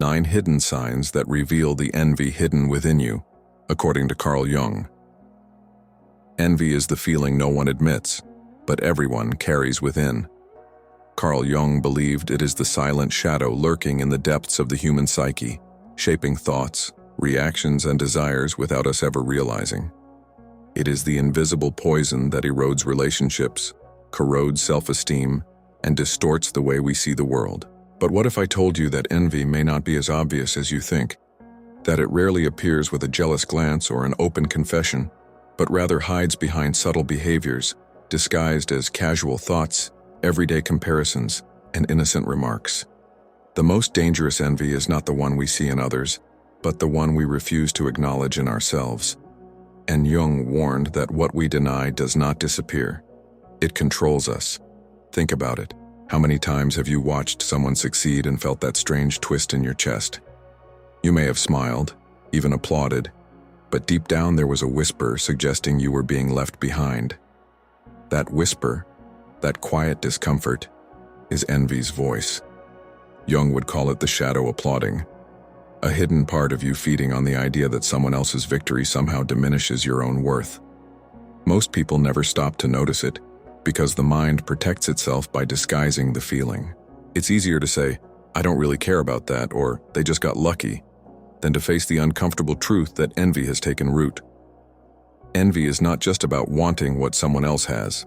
9 hidden signs that reveal the envy hidden within you, according to Carl Jung. Envy is the feeling no one admits, but everyone carries within. Carl Jung believed it is the silent shadow lurking in the depths of the human psyche, shaping thoughts, reactions, and desires without us ever realizing. It is the invisible poison that erodes relationships, corrodes self-esteem, and distorts the way we see the world. But what if I told you that envy may not be as obvious as you think, that it rarely appears with a jealous glance or an open confession, but rather hides behind subtle behaviors, disguised as casual thoughts, everyday comparisons, and innocent remarks? The most dangerous envy is not the one we see in others, but the one we refuse to acknowledge in ourselves. And Jung warned that what we deny does not disappear. It controls us. Think about it. How many times have you watched someone succeed and felt that strange twist in your chest? You may have smiled, even applauded, but deep down there was a whisper suggesting you were being left behind. That whisper, that quiet discomfort, is envy's voice. Jung would call it the shadow applauding, a hidden part of you feeding on the idea that someone else's victory somehow diminishes your own worth. Most people never stop to notice it, because the mind protects itself by disguising the feeling. It's easier to say, "I don't really care about that," or "they just got lucky," than to face the uncomfortable truth that envy has taken root. Envy is not just about wanting what someone else has.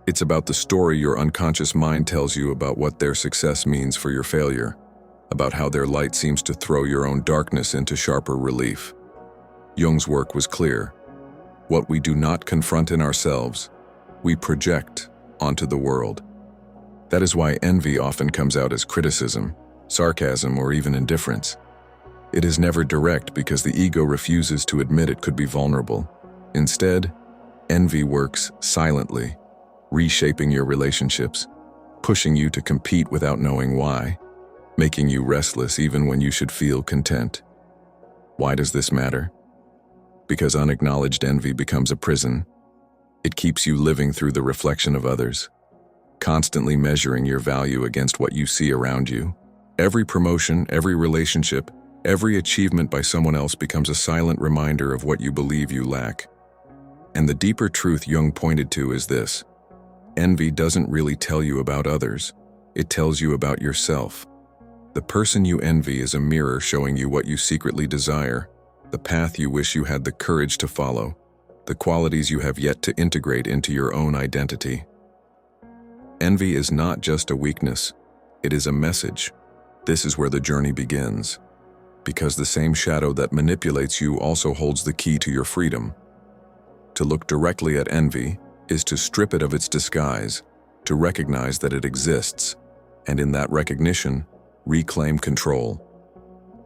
It's about the story your unconscious mind tells you about what their success means for your failure, about how their light seems to throw your own darkness into sharper relief. Jung's work was clear. What we do not confront in ourselves, we project onto the world. That is why envy often comes out as criticism, sarcasm, or even indifference. It is never direct because the ego refuses to admit it could be vulnerable. Instead, envy works silently, reshaping your relationships, pushing you to compete without knowing why, making you restless even when you should feel content. Why does this matter? Because unacknowledged envy becomes a prison. It keeps you living through the reflection of others, constantly measuring your value against what you see around you. Every promotion, every relationship, every achievement by someone else becomes a silent reminder of what you believe you lack. And the deeper truth Jung pointed to is this: envy doesn't really tell you about others, it tells you about yourself. The person you envy is a mirror showing you what you secretly desire, the path you wish you had the courage to follow, the qualities you have yet to integrate into your own identity. Envy is not just a weakness, it is a message. This is where the journey begins, because the same shadow that manipulates you also holds the key to your freedom. To look directly at envy is to strip it of its disguise, to recognize that it exists, and in that recognition, reclaim control.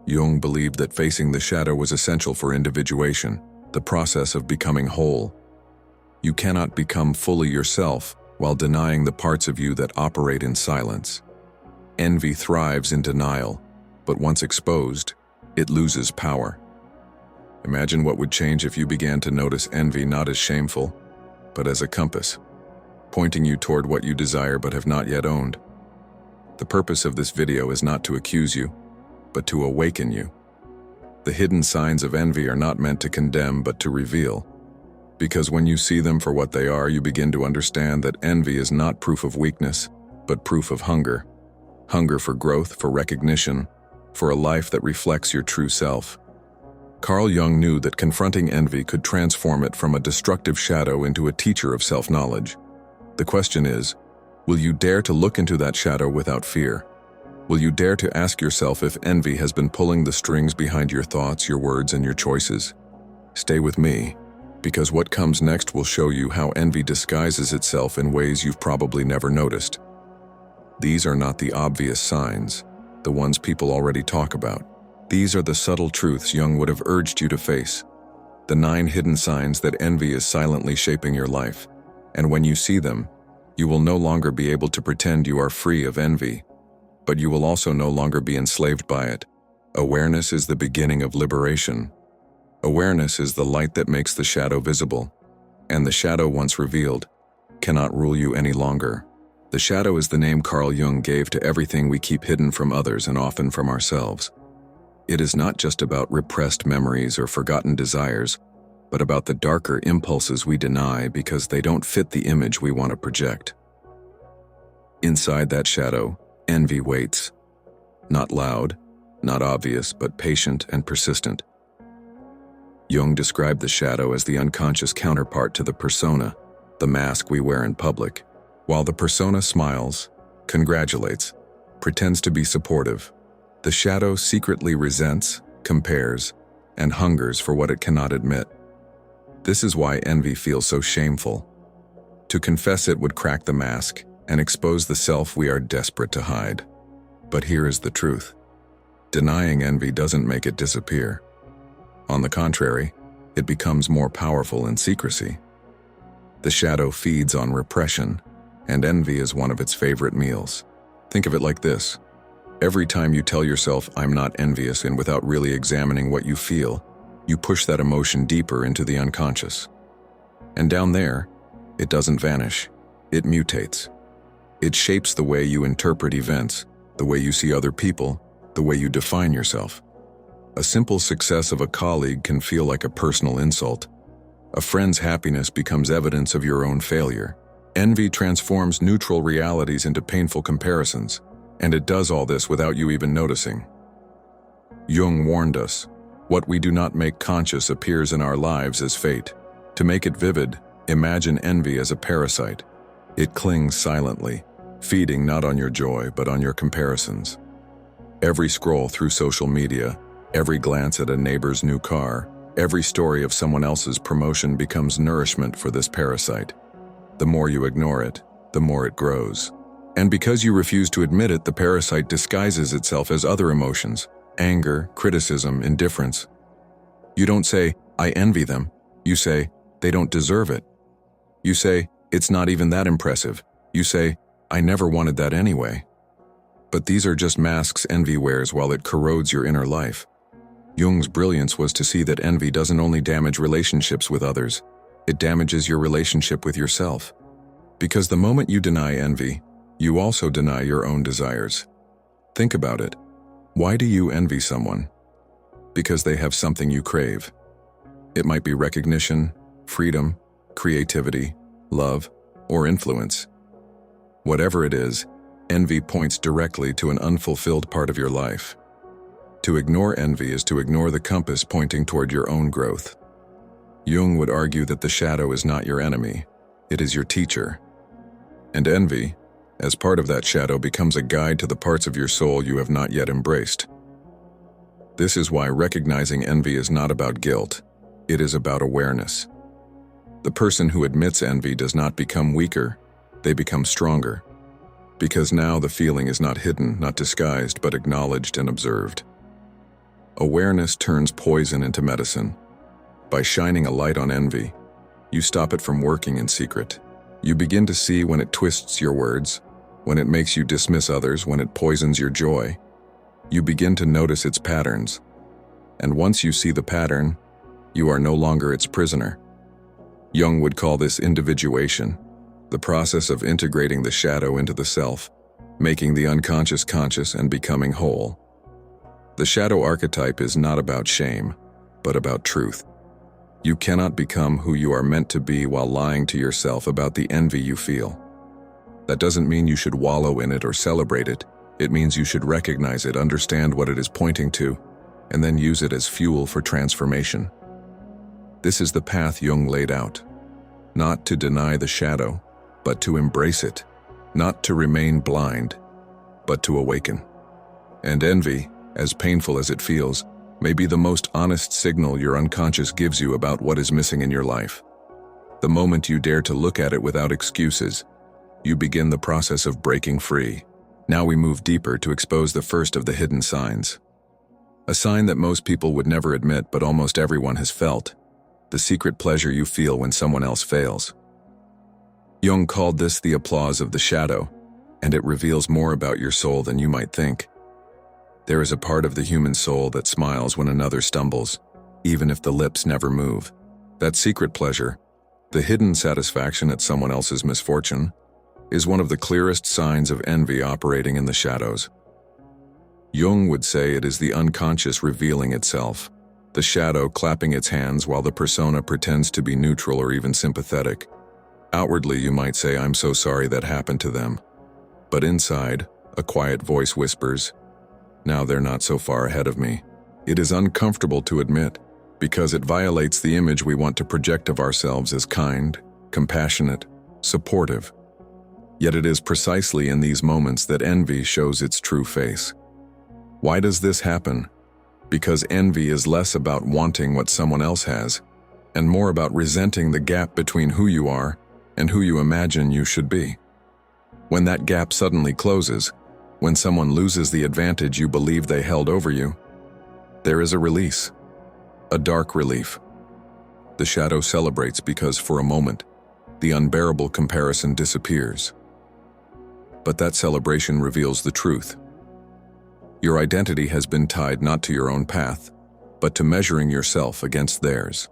Jung believed that facing the shadow was essential for individuation, the process of becoming whole. You cannot become fully yourself while denying the parts of you that operate in silence. Envy thrives in denial, but once exposed, it loses power. Imagine what would change if you began to notice envy not as shameful, but as a compass, pointing you toward what you desire but have not yet owned. The purpose of this video is not to accuse you, but to awaken you. The hidden signs of envy are not meant to condemn but to reveal. Because when you see them for what they are, you begin to understand that envy is not proof of weakness, but proof of hunger. Hunger for growth, for recognition, for a life that reflects your true self. Carl Jung knew that confronting envy could transform it from a destructive shadow into a teacher of self-knowledge. The question is, will you dare to look into that shadow without fear? Will you dare to ask yourself if envy has been pulling the strings behind your thoughts, your words, and your choices? Stay with me, because what comes next will show you how envy disguises itself in ways you've probably never noticed. These are not the obvious signs, the ones people already talk about. These are the subtle truths Jung would have urged you to face, the 9 hidden signs that envy is silently shaping your life. And when you see them, you will no longer be able to pretend you are free of envy, but you will also no longer be enslaved by it. Awareness is the beginning of liberation. Awareness is the light that makes the shadow visible, and the shadow, once revealed, cannot rule you any longer. The shadow is the name Carl Jung gave to everything we keep hidden from others and often from ourselves. It is not just about repressed memories or forgotten desires, but about the darker impulses we deny because they don't fit the image we want to project. Inside that shadow, envy waits. Not loud, not obvious, but patient and persistent. Jung described the shadow as the unconscious counterpart to the persona, the mask we wear in public. While the persona smiles, congratulates, pretends to be supportive, the shadow secretly resents, compares, and hungers for what it cannot admit. This is why envy feels so shameful. To confess it would crack the mask and expose the self we are desperate to hide. But here is the truth. Denying envy doesn't make it disappear. On the contrary, it becomes more powerful in secrecy. The shadow feeds on repression, and envy is one of its favorite meals. Think of it like this. Every time you tell yourself, "I'm not envious," and without really examining what you feel, you push that emotion deeper into the unconscious. And down there, it doesn't vanish. It mutates. It shapes the way you interpret events, the way you see other people, the way you define yourself. A simple success of a colleague can feel like a personal insult. A friend's happiness becomes evidence of your own failure. Envy transforms neutral realities into painful comparisons, and it does all this without you even noticing. Jung warned us, what we do not make conscious appears in our lives as fate. To make it vivid, imagine envy as a parasite. It clings silently, feeding not on your joy but on your comparisons. Every scroll through social media, every glance at a neighbor's new car, every story of someone else's promotion becomes nourishment for this parasite. The more you ignore it, the more it grows. And because you refuse to admit it, the parasite disguises itself as other emotions: anger, criticism, indifference. You don't say, "I envy them." You say, "They don't deserve it." You say, "It's not even that impressive." You say, "I never wanted that anyway." But these are just masks envy wears while it corrodes your inner life. Jung's brilliance was to see that envy doesn't only damage relationships with others, it damages your relationship with yourself. Because the moment you deny envy, you also deny your own desires. Think about it. Why do you envy someone? Because they have something you crave. It might be recognition, freedom, creativity, love, or influence. Whatever it is, envy points directly to an unfulfilled part of your life. To ignore envy is to ignore the compass pointing toward your own growth. Jung would argue that the shadow is not your enemy, it is your teacher. And envy, as part of that shadow, becomes a guide to the parts of your soul you have not yet embraced. This is why recognizing envy is not about guilt, it is about awareness. The person who admits envy does not become weaker, they become stronger. Because now the feeling is not hidden, not disguised, but acknowledged and observed. Awareness turns poison into medicine. By shining a light on envy, you stop it from working in secret. You begin to see when it twists your words, when it makes you dismiss others, when it poisons your joy. You begin to notice its patterns. And once you see the pattern, you are no longer its prisoner. Jung would call this individuation, the process of integrating the shadow into the self, making the unconscious conscious and becoming whole. The shadow archetype is not about shame, but about truth. You cannot become who you are meant to be while lying to yourself about the envy you feel. That doesn't mean you should wallow in it or celebrate it. It means you should recognize it, understand what it is pointing to, and then use it as fuel for transformation. This is the path Jung laid out. Not to deny the shadow, but to embrace it. Not to remain blind, but to awaken. And envy, as painful as it feels, may be the most honest signal your unconscious gives you about what is missing in your life. The moment you dare to look at it without excuses, you begin the process of breaking free. Now we move deeper to expose the first of the hidden signs. A sign that most people would never admit, but almost everyone has felt. The secret pleasure you feel when someone else fails. Jung called this the applause of the shadow, and it reveals more about your soul than you might think. There is a part of the human soul that smiles when another stumbles, even if the lips never move. That secret pleasure, the hidden satisfaction at someone else's misfortune, is one of the clearest signs of envy operating in the shadows. Jung would say it is the unconscious revealing itself, the shadow clapping its hands while the persona pretends to be neutral or even sympathetic. Outwardly, you might say, "I'm so sorry that happened to them." But inside, a quiet voice whispers, "Now they're not so far ahead of me." It is uncomfortable to admit, because it violates the image we want to project of ourselves as kind, compassionate, supportive. Yet it is precisely in these moments that envy shows its true face. Why does this happen? Because envy is less about wanting what someone else has, and more about resenting the gap between who you are and who you imagine you should be. When that gap suddenly closes, when someone loses the advantage you believe they held over you, there is a release, a dark relief. The shadow celebrates because for a moment, the unbearable comparison disappears. But that celebration reveals the truth. Your identity has been tied not to your own path, but to measuring yourself against theirs.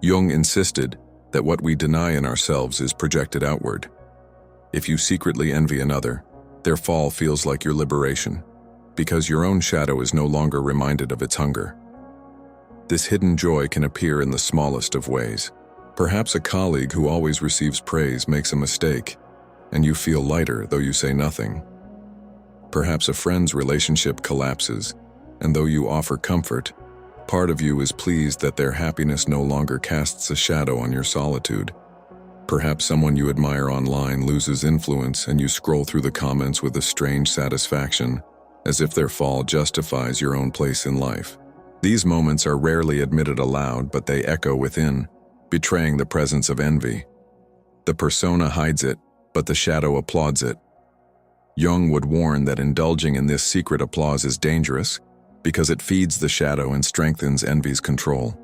Jung insisted that what we deny in ourselves is projected outward. If you secretly envy another, their fall feels like your liberation, because your own shadow is no longer reminded of its hunger. This hidden joy can appear in the smallest of ways. Perhaps a colleague who always receives praise makes a mistake, and you feel lighter though you say nothing. Perhaps a friend's relationship collapses, and though you offer comfort, part of you is pleased that their happiness no longer casts a shadow on your solitude. Perhaps someone you admire online loses influence and you scroll through the comments with a strange satisfaction, as if their fall justifies your own place in life. These moments are rarely admitted aloud, but they echo within, betraying the presence of envy. The persona hides it, but the shadow applauds it. Jung would warn that indulging in this secret applause is dangerous because it feeds the shadow and strengthens envy's control.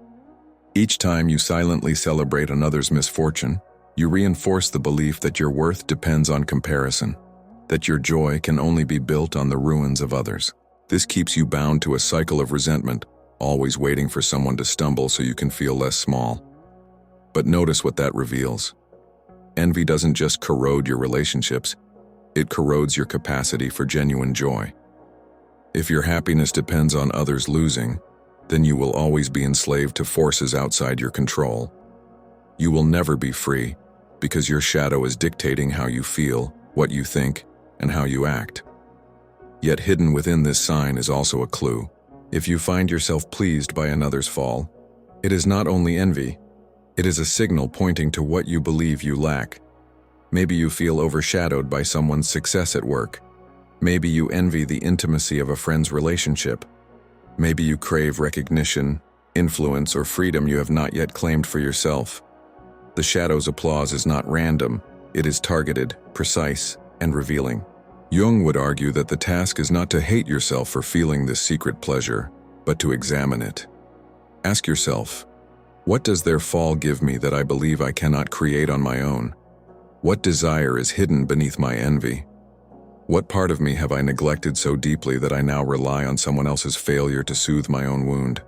Each time you silently celebrate another's misfortune, you reinforce the belief that your worth depends on comparison, that your joy can only be built on the ruins of others. This keeps you bound to a cycle of resentment, always waiting for someone to stumble so you can feel less small. But notice what that reveals. Envy doesn't just corrode your relationships, it corrodes your capacity for genuine joy. If your happiness depends on others losing, then you will always be enslaved to forces outside your control. You will never be free, because your shadow is dictating how you feel, what you think, and how you act. Yet hidden within this sign is also a clue. If you find yourself pleased by another's fall, it is not only envy, it is a signal pointing to what you believe you lack. Maybe you feel overshadowed by someone's success at work. Maybe you envy the intimacy of a friend's relationship. Maybe you crave recognition, influence, or freedom you have not yet claimed for yourself. The shadow's applause is not random, it is targeted, precise, and revealing. Jung would argue that the task is not to hate yourself for feeling this secret pleasure, but to examine it. Ask yourself, what does their fall give me that I believe I cannot create on my own? What desire is hidden beneath my envy? What part of me have I neglected so deeply that I now rely on someone else's failure to soothe my own wound?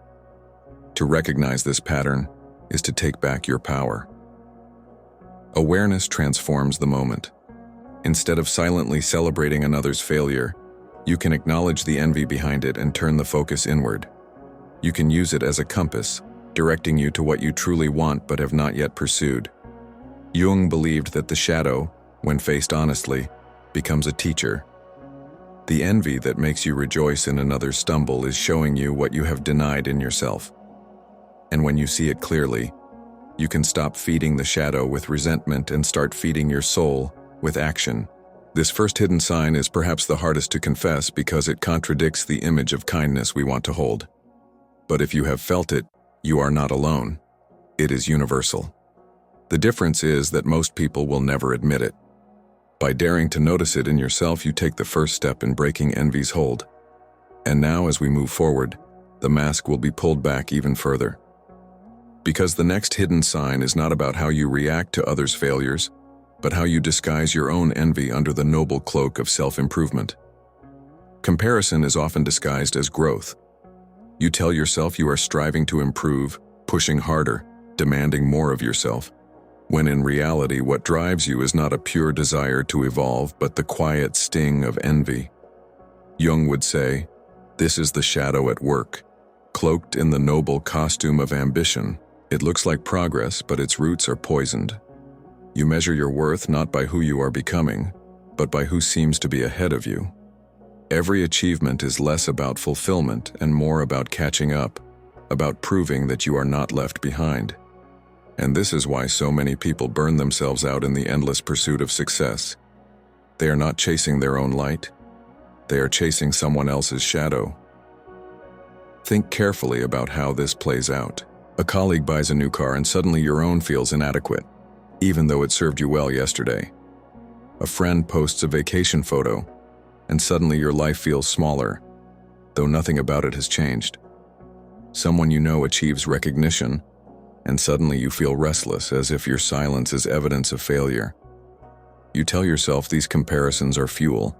To recognize this pattern is to take back your power. Awareness transforms the moment. Instead of silently celebrating another's failure, you can acknowledge the envy behind it and turn the focus inward. You can use it as a compass, directing you to what you truly want but have not yet pursued. Jung believed that the shadow, when faced honestly, becomes a teacher. The envy that makes you rejoice in another's stumble is showing you what you have denied in yourself. And when you see it clearly, you can stop feeding the shadow with resentment and start feeding your soul with action. This first hidden sign is perhaps the hardest to confess because it contradicts the image of kindness we want to hold. But if you have felt it, you are not alone. It is universal. The difference is that most people will never admit it. By daring to notice it in yourself, you take the first step in breaking envy's hold. And now, as we move forward, the mask will be pulled back even further. Because the next hidden sign is not about how you react to others' failures, but how you disguise your own envy under the noble cloak of self-improvement. Comparison is often disguised as growth. You tell yourself you are striving to improve, pushing harder, demanding more of yourself, when in reality what drives you is not a pure desire to evolve but the quiet sting of envy. Jung would say, "This is the shadow at work, cloaked in the noble costume of ambition. It looks like progress, but its roots are poisoned. You measure your worth not by who you are becoming, but by who seems to be ahead of you. Every achievement is less about fulfillment and more about catching up, about proving that you are not left behind. And this is why so many people burn themselves out in the endless pursuit of success. They are not chasing their own light. They are chasing someone else's shadow." Think carefully about how this plays out. A colleague buys a new car and suddenly your own feels inadequate, even though it served you well yesterday. A friend posts a vacation photo, and suddenly your life feels smaller, though nothing about it has changed. Someone you know achieves recognition, and suddenly you feel restless, as if your silence is evidence of failure. You tell yourself these comparisons are fuel,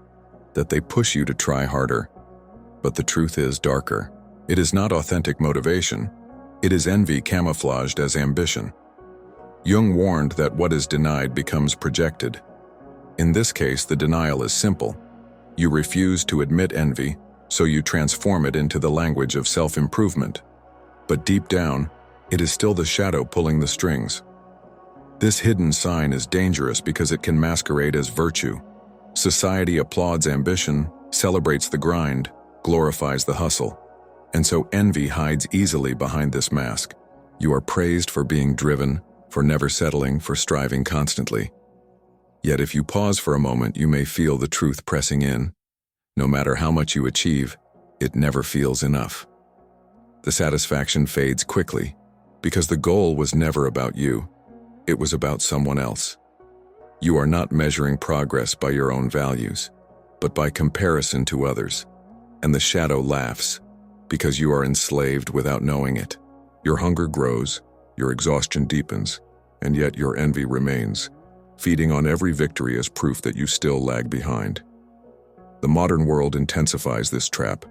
that they push you to try harder. But the truth is darker. It is not authentic motivation. It is envy camouflaged as ambition. Jung warned that what is denied becomes projected. In this case, the denial is simple. You refuse to admit envy, so you transform it into the language of self-improvement. But deep down, it is still the shadow pulling the strings. This hidden sign is dangerous because it can masquerade as virtue. Society applauds ambition, celebrates the grind, glorifies the hustle. And so envy hides easily behind this mask. You are praised for being driven, for never settling, for striving constantly. Yet if you pause for a moment, you may feel the truth pressing in. No matter how much you achieve, it never feels enough. The satisfaction fades quickly, because the goal was never about you. It was about someone else. You are not measuring progress by your own values, but by comparison to others. And the shadow laughs, because you are enslaved without knowing it. Your hunger grows, your exhaustion deepens, and yet your envy remains, feeding on every victory as proof that you still lag behind. The modern world intensifies this trap.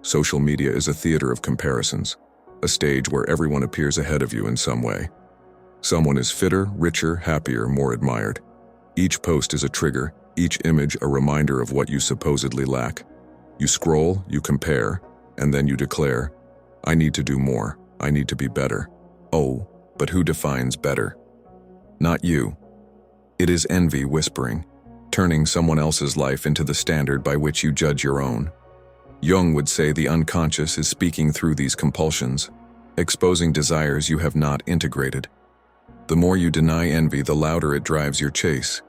Social media is a theater of comparisons, a stage where everyone appears ahead of you in some way. Someone is fitter, richer, happier, more admired. Each post is a trigger, each image a reminder of what you supposedly lack. You scroll, you compare, and then you declare, "I need to do more, I need to be better." Oh, but who defines better? Not you. It is envy whispering, turning someone else's life into the standard by which you judge your own. Jung would say the unconscious is speaking through these compulsions, exposing desires you have not integrated. The more you deny envy, the louder it drives your chase,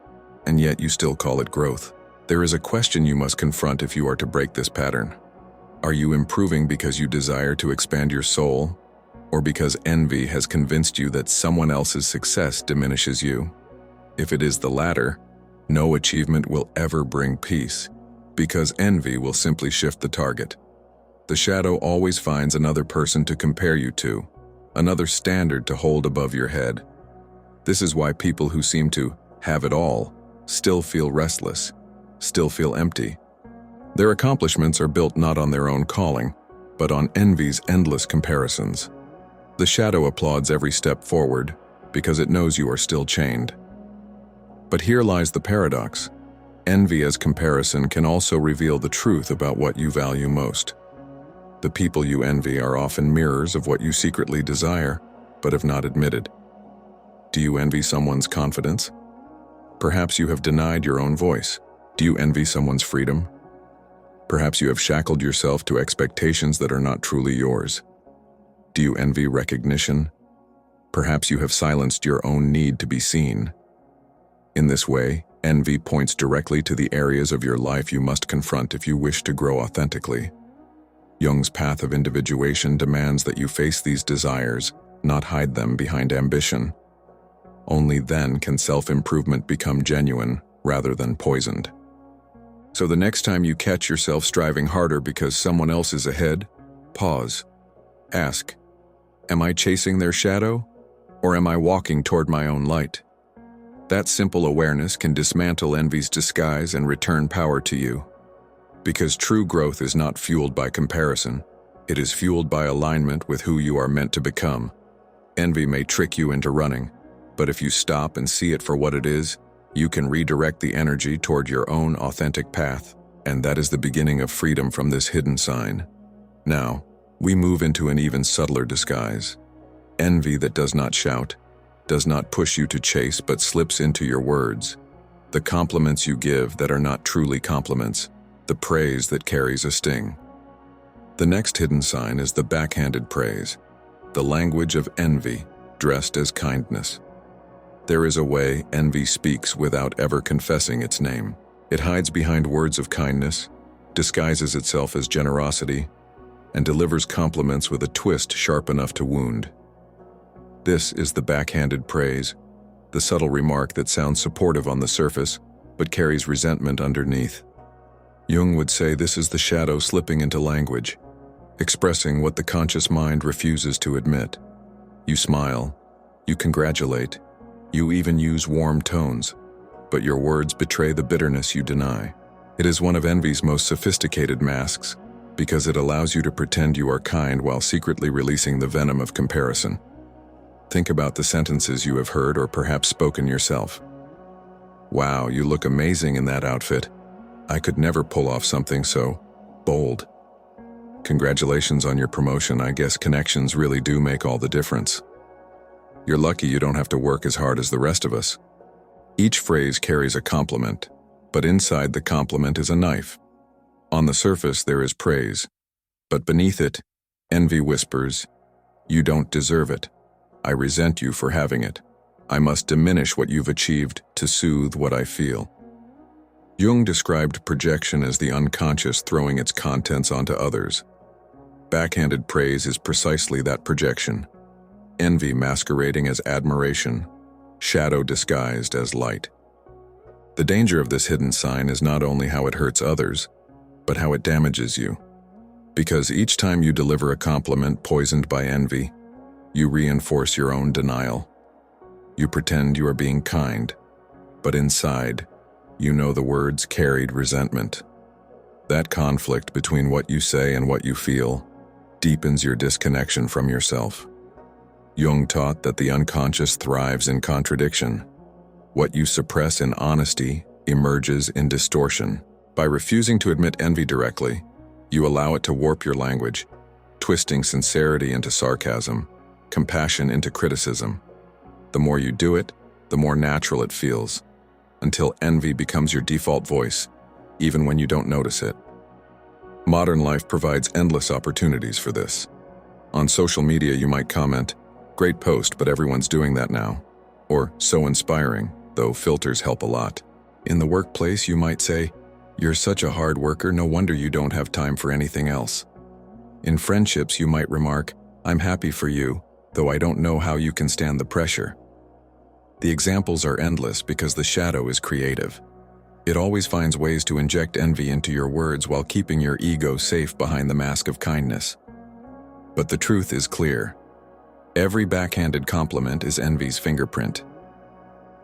and yet you still call it growth. There is a question you must confront if you are to break this pattern. Are you improving because you desire to expand your soul, or because envy has convinced you that someone else's success diminishes you? If it is the latter, no achievement will ever bring peace, because envy will simply shift the target. The shadow always finds another person to compare you to, another standard to hold above your head. This is why people who seem to have it all still feel restless, still feel empty. Their accomplishments are built not on their own calling, but on envy's endless comparisons. The shadow applauds every step forward because it knows you are still chained. But here lies the paradox. Envy as comparison can also reveal the truth about what you value most. The people you envy are often mirrors of what you secretly desire, but have not admitted. Do you envy someone's confidence? Perhaps you have denied your own voice. Do you envy someone's freedom? Perhaps you have shackled yourself to expectations that are not truly yours. Do you envy recognition? Perhaps you have silenced your own need to be seen. In this way, envy points directly to the areas of your life you must confront if you wish to grow authentically. Jung's path of individuation demands that you face these desires, not hide them behind ambition. Only then can self-improvement become genuine rather than poisoned. So the next time you catch yourself striving harder because someone else is ahead, pause. Ask, am I chasing their shadow, or am I walking toward my own light? That simple awareness can dismantle envy's disguise and return power to you. Because true growth is not fueled by comparison, it is fueled by alignment with who you are meant to become. Envy may trick you into running, but if you stop and see it for what it is, you can redirect the energy toward your own authentic path. And that is the beginning of freedom from this hidden sign. Now, we move into an even subtler disguise. Envy that does not shout, does not push you to chase but slips into your words. The compliments you give that are not truly compliments, the praise that carries a sting. The next hidden sign is the backhanded praise, the language of envy dressed as kindness. There is a way envy speaks without ever confessing its name. It hides behind words of kindness, disguises itself as generosity, and delivers compliments with a twist sharp enough to wound. This is the backhanded praise, the subtle remark that sounds supportive on the surface, but carries resentment underneath. Jung would say this is the shadow slipping into language, expressing what the conscious mind refuses to admit. You smile, you congratulate, you even use warm tones, but your words betray the bitterness you deny. It is one of envy's most sophisticated masks, because it allows you to pretend you are kind while secretly releasing the venom of comparison. Think about the sentences you have heard or perhaps spoken yourself. Wow, you look amazing in that outfit. I could never pull off something so bold. Congratulations on your promotion. I guess connections really do make all the difference. You're lucky you don't have to work as hard as the rest of us. Each phrase carries a compliment, but inside the compliment is a knife. On the surface there is praise, but beneath it, envy whispers, "You don't deserve it. I resent you for having it. I must diminish what you've achieved to soothe what I feel." Jung described projection as the unconscious throwing its contents onto others. Backhanded praise is precisely that projection. Envy masquerading as admiration, shadow disguised as light. The danger of this hidden sign is not only how it hurts others, but how it damages you. Because each time you deliver a compliment poisoned by envy, you reinforce your own denial. You pretend you are being kind, but inside, you know the words carried resentment. That conflict between what you say and what you feel deepens your disconnection from yourself. Jung taught that the unconscious thrives in contradiction. What you suppress in honesty emerges in distortion. By refusing to admit envy directly, you allow it to warp your language, twisting sincerity into sarcasm, compassion into criticism. The more you do it, the more natural it feels, until envy becomes your default voice, even when you don't notice it. Modern life provides endless opportunities for this. On social media you might comment, "Great post, but everyone's doing that now." Or, "So inspiring, though filters help a lot." In the workplace you might say, "You're such a hard worker, no wonder you don't have time for anything else." In friendships you might remark, "I'm happy for you, though I don't know how you can stand the pressure." The examples are endless because the shadow is creative. It always finds ways to inject envy into your words while keeping your ego safe behind the mask of kindness. But the truth is clear. Every backhanded compliment is envy's fingerprint.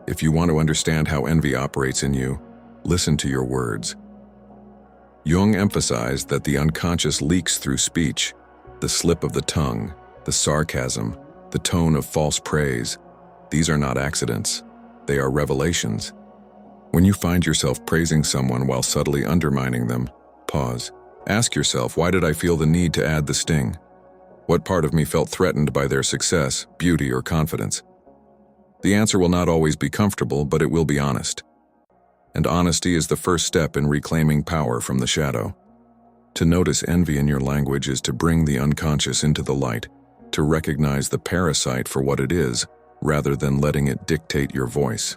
If you want to understand how envy operates in you, listen to your words. Jung emphasized that the unconscious leaks through speech, the slip of the tongue, the sarcasm, the tone of false praise. These are not accidents. They are revelations. When you find yourself praising someone while subtly undermining them, pause. Ask yourself, why did I feel the need to add the sting? What part of me felt threatened by their success, beauty, or confidence? The answer will not always be comfortable, but it will be honest. And honesty is the first step in reclaiming power from the shadow. To notice envy in your language is to bring the unconscious into the light, to recognize the parasite for what it is, rather than letting it dictate your voice.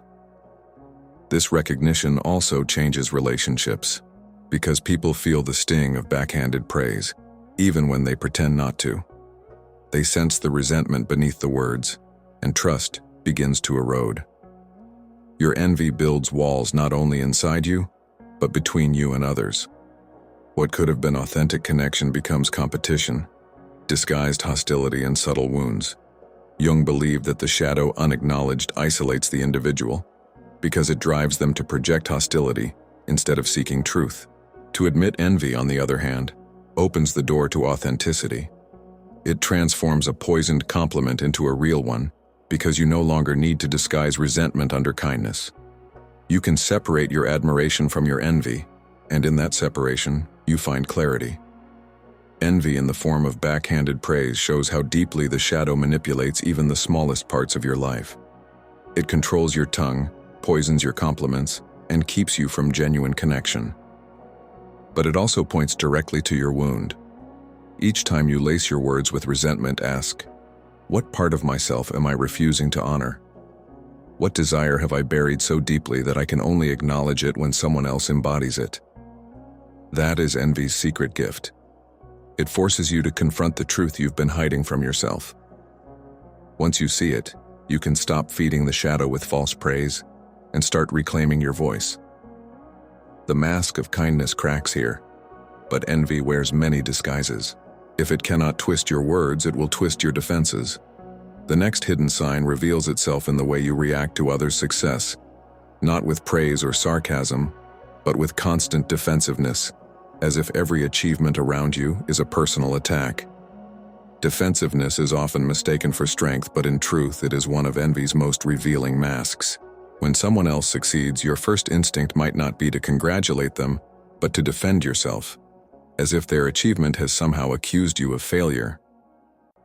This recognition also changes relationships, because people feel the sting of backhanded praise, even when they pretend not to. They sense the resentment beneath the words, and trust begins to erode. Your envy builds walls not only inside you, but between you and others. What could have been authentic connection becomes competition, disguised hostility, and subtle wounds. Jung believed that the shadow unacknowledged isolates the individual, because it drives them to project hostility instead of seeking truth. To admit envy, on the other hand, opens the door to authenticity. It transforms a poisoned compliment into a real one, because you no longer need to disguise resentment under kindness. You can separate your admiration from your envy, And in that separation, you find clarity. Envy in the form of backhanded praise shows how deeply the shadow manipulates even the smallest parts of your life. It controls your tongue, poisons your compliments, and keeps you from genuine connection. But it also points directly to your wound. Each time you lace your words with resentment, ask, what part of myself am I refusing to honor? What desire have I buried so deeply that I can only acknowledge it when someone else embodies it? That is envy's secret gift. It forces you to confront the truth you've been hiding from yourself. Once you see it, you can stop feeding the shadow with false praise and start reclaiming your voice. The mask of kindness cracks here, but envy wears many disguises. If it cannot twist your words, it will twist your defenses. The next hidden sign reveals itself in the way you react to others' success, not with praise or sarcasm, but with constant defensiveness, as if every achievement around you is a personal attack. Defensiveness is often mistaken for strength, but in truth, it is one of envy's most revealing masks. When someone else succeeds, your first instinct might not be to congratulate them, but to defend yourself, as if their achievement has somehow accused you of failure.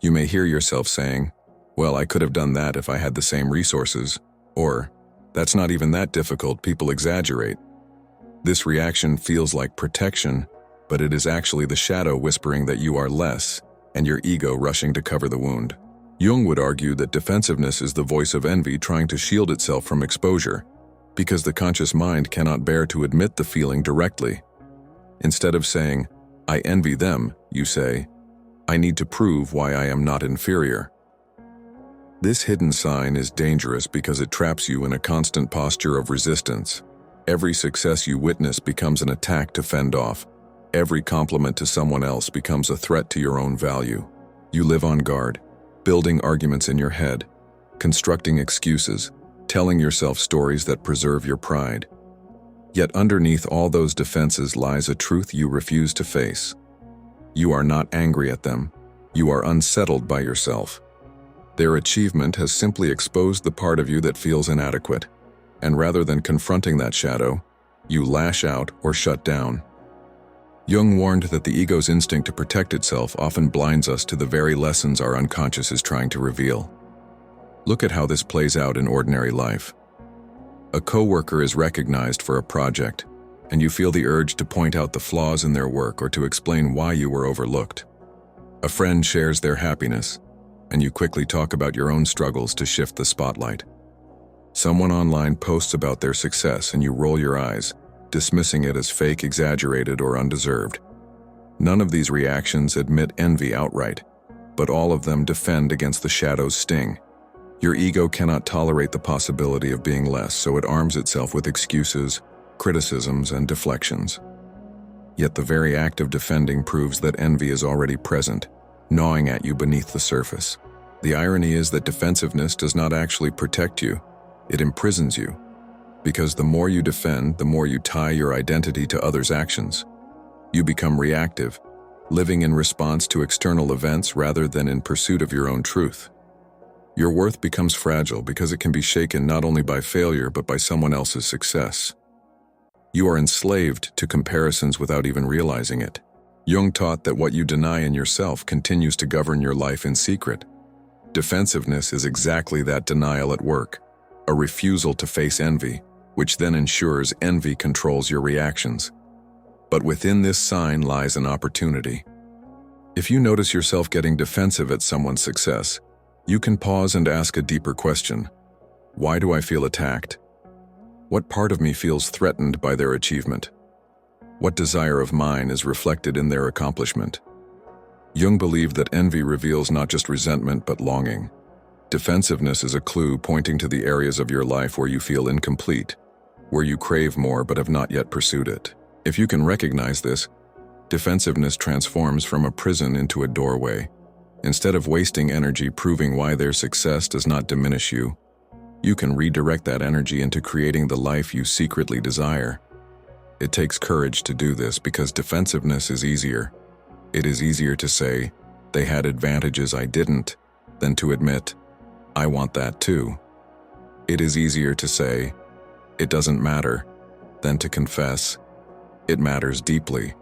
You may hear yourself saying, well, I could have done that if I had the same resources, or, that's not even that difficult, people exaggerate. This reaction feels like protection, but it is actually the shadow whispering that you are less, and your ego rushing to cover the wound. Jung would argue that defensiveness is the voice of envy trying to shield itself from exposure, because the conscious mind cannot bear to admit the feeling directly. Instead of saying, I envy them, you say, I need to prove why I am not inferior. This hidden sign is dangerous because it traps you in a constant posture of resistance. Every success you witness becomes an attack to fend off. Every compliment to someone else becomes a threat to your own value. You live on guard, building arguments in your head, constructing excuses, telling yourself stories that preserve your pride. Yet underneath all those defenses lies a truth you refuse to face. You are not angry at them. You are unsettled by yourself. Their achievement has simply exposed the part of you that feels inadequate, and rather than confronting that shadow, you lash out or shut down. Jung warned that the ego's instinct to protect itself often blinds us to the very lessons our unconscious is trying to reveal. Look at how this plays out in ordinary life. A coworker is recognized for a project, and you feel the urge to point out the flaws in their work or to explain why you were overlooked. A friend shares their happiness, and you quickly talk about your own struggles to shift the spotlight. Someone online posts about their success and you roll your eyes, dismissing it as fake, exaggerated, or undeserved. None of these reactions admit envy outright, but all of them defend against the shadow's sting. Your ego cannot tolerate the possibility of being less, so it arms itself with excuses, criticisms, and deflections. Yet the very act of defending proves that envy is already present, gnawing at you beneath the surface. The irony is that defensiveness does not actually protect you, it imprisons you. Because the more you defend, the more you tie your identity to others' actions. You become reactive, living in response to external events rather than in pursuit of your own truth. Your worth becomes fragile because it can be shaken not only by failure but by someone else's success. You are enslaved to comparisons without even realizing it. Jung taught that what you deny in yourself continues to govern your life in secret. Defensiveness is exactly that denial at work, a refusal to face envy, which then ensures envy controls your reactions. But within this sign lies an opportunity. If you notice yourself getting defensive at someone's success, you can pause and ask a deeper question. Why do I feel attacked? What part of me feels threatened by their achievement? What desire of mine is reflected in their accomplishment? Jung believed that envy reveals not just resentment but longing. Defensiveness is a clue pointing to the areas of your life where you feel incomplete, where you crave more but have not yet pursued it. If you can recognize this, defensiveness transforms from a prison into a doorway. Instead of wasting energy proving why their success does not diminish you, you can redirect that energy into creating the life you secretly desire. It takes courage to do this because defensiveness is easier. It is easier to say, they had advantages I didn't, than to admit, I want that too. It is easier to say, it doesn't matter, than to confess, It matters deeply,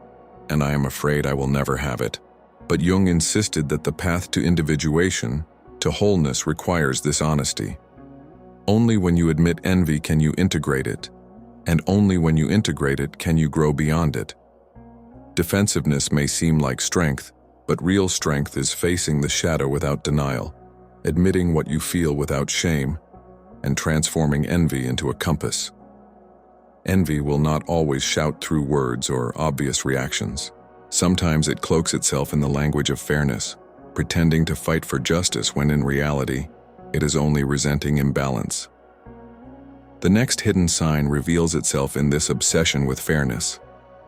and I am afraid I will never have it. But Jung insisted that the path to individuation, to wholeness, requires this honesty. Only when you admit envy can you integrate it, and only when you integrate it can you grow beyond it. Defensiveness may seem like strength, but real strength is facing the shadow without denial, admitting what you feel without shame, and transforming envy into a compass. Envy will not always shout through words or obvious reactions. Sometimes it cloaks itself in the language of fairness, pretending to fight for justice when in reality, it is only resenting imbalance. The next hidden sign reveals itself in this obsession with fairness,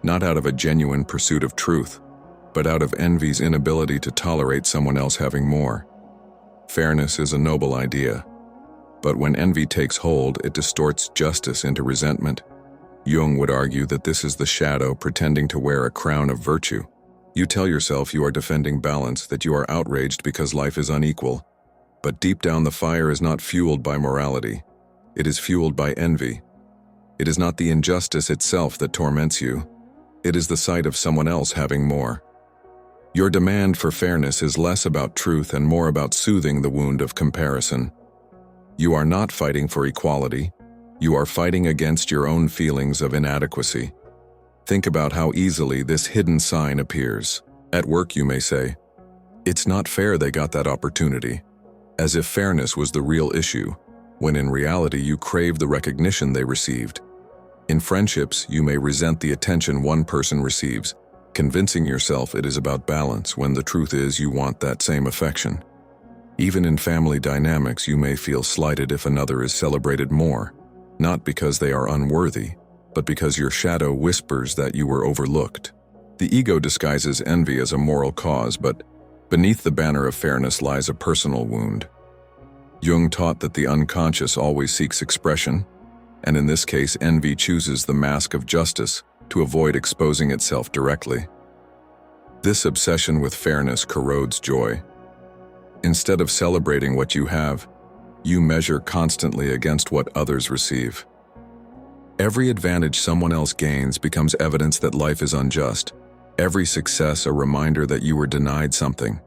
not out of a genuine pursuit of truth, but out of envy's inability to tolerate someone else having more. Fairness is a noble idea, but when envy takes hold, it distorts justice into resentment. Jung would argue that this is the shadow pretending to wear a crown of virtue. You tell yourself you are defending balance, that you are outraged because life is unequal. But deep down, the fire is not fueled by morality. It is fueled by envy. It is not the injustice itself that torments you. It is the sight of someone else having more. Your demand for fairness is less about truth and more about soothing the wound of comparison. You are not fighting for equality. You are fighting against your own feelings of inadequacy. Think about how easily this hidden sign appears. At work, you may say, "It's not fair they got that opportunity," as if fairness was the real issue, when in reality you crave the recognition they received. In friendships, you may resent the attention one person receives, convincing yourself it is about balance when the truth is you want that same affection. Even in family dynamics, you may feel slighted if another is celebrated more, not because they are unworthy, but because your shadow whispers that you were overlooked. The ego disguises envy as a moral cause, but beneath the banner of fairness lies a personal wound. Jung taught that the unconscious always seeks expression, and in this case, envy chooses the mask of justice to avoid exposing itself directly. This obsession with fairness corrodes joy. Instead of celebrating what you have, you measure constantly against what others receive. Every advantage someone else gains becomes evidence that life is unjust. Every success a reminder that you were denied something.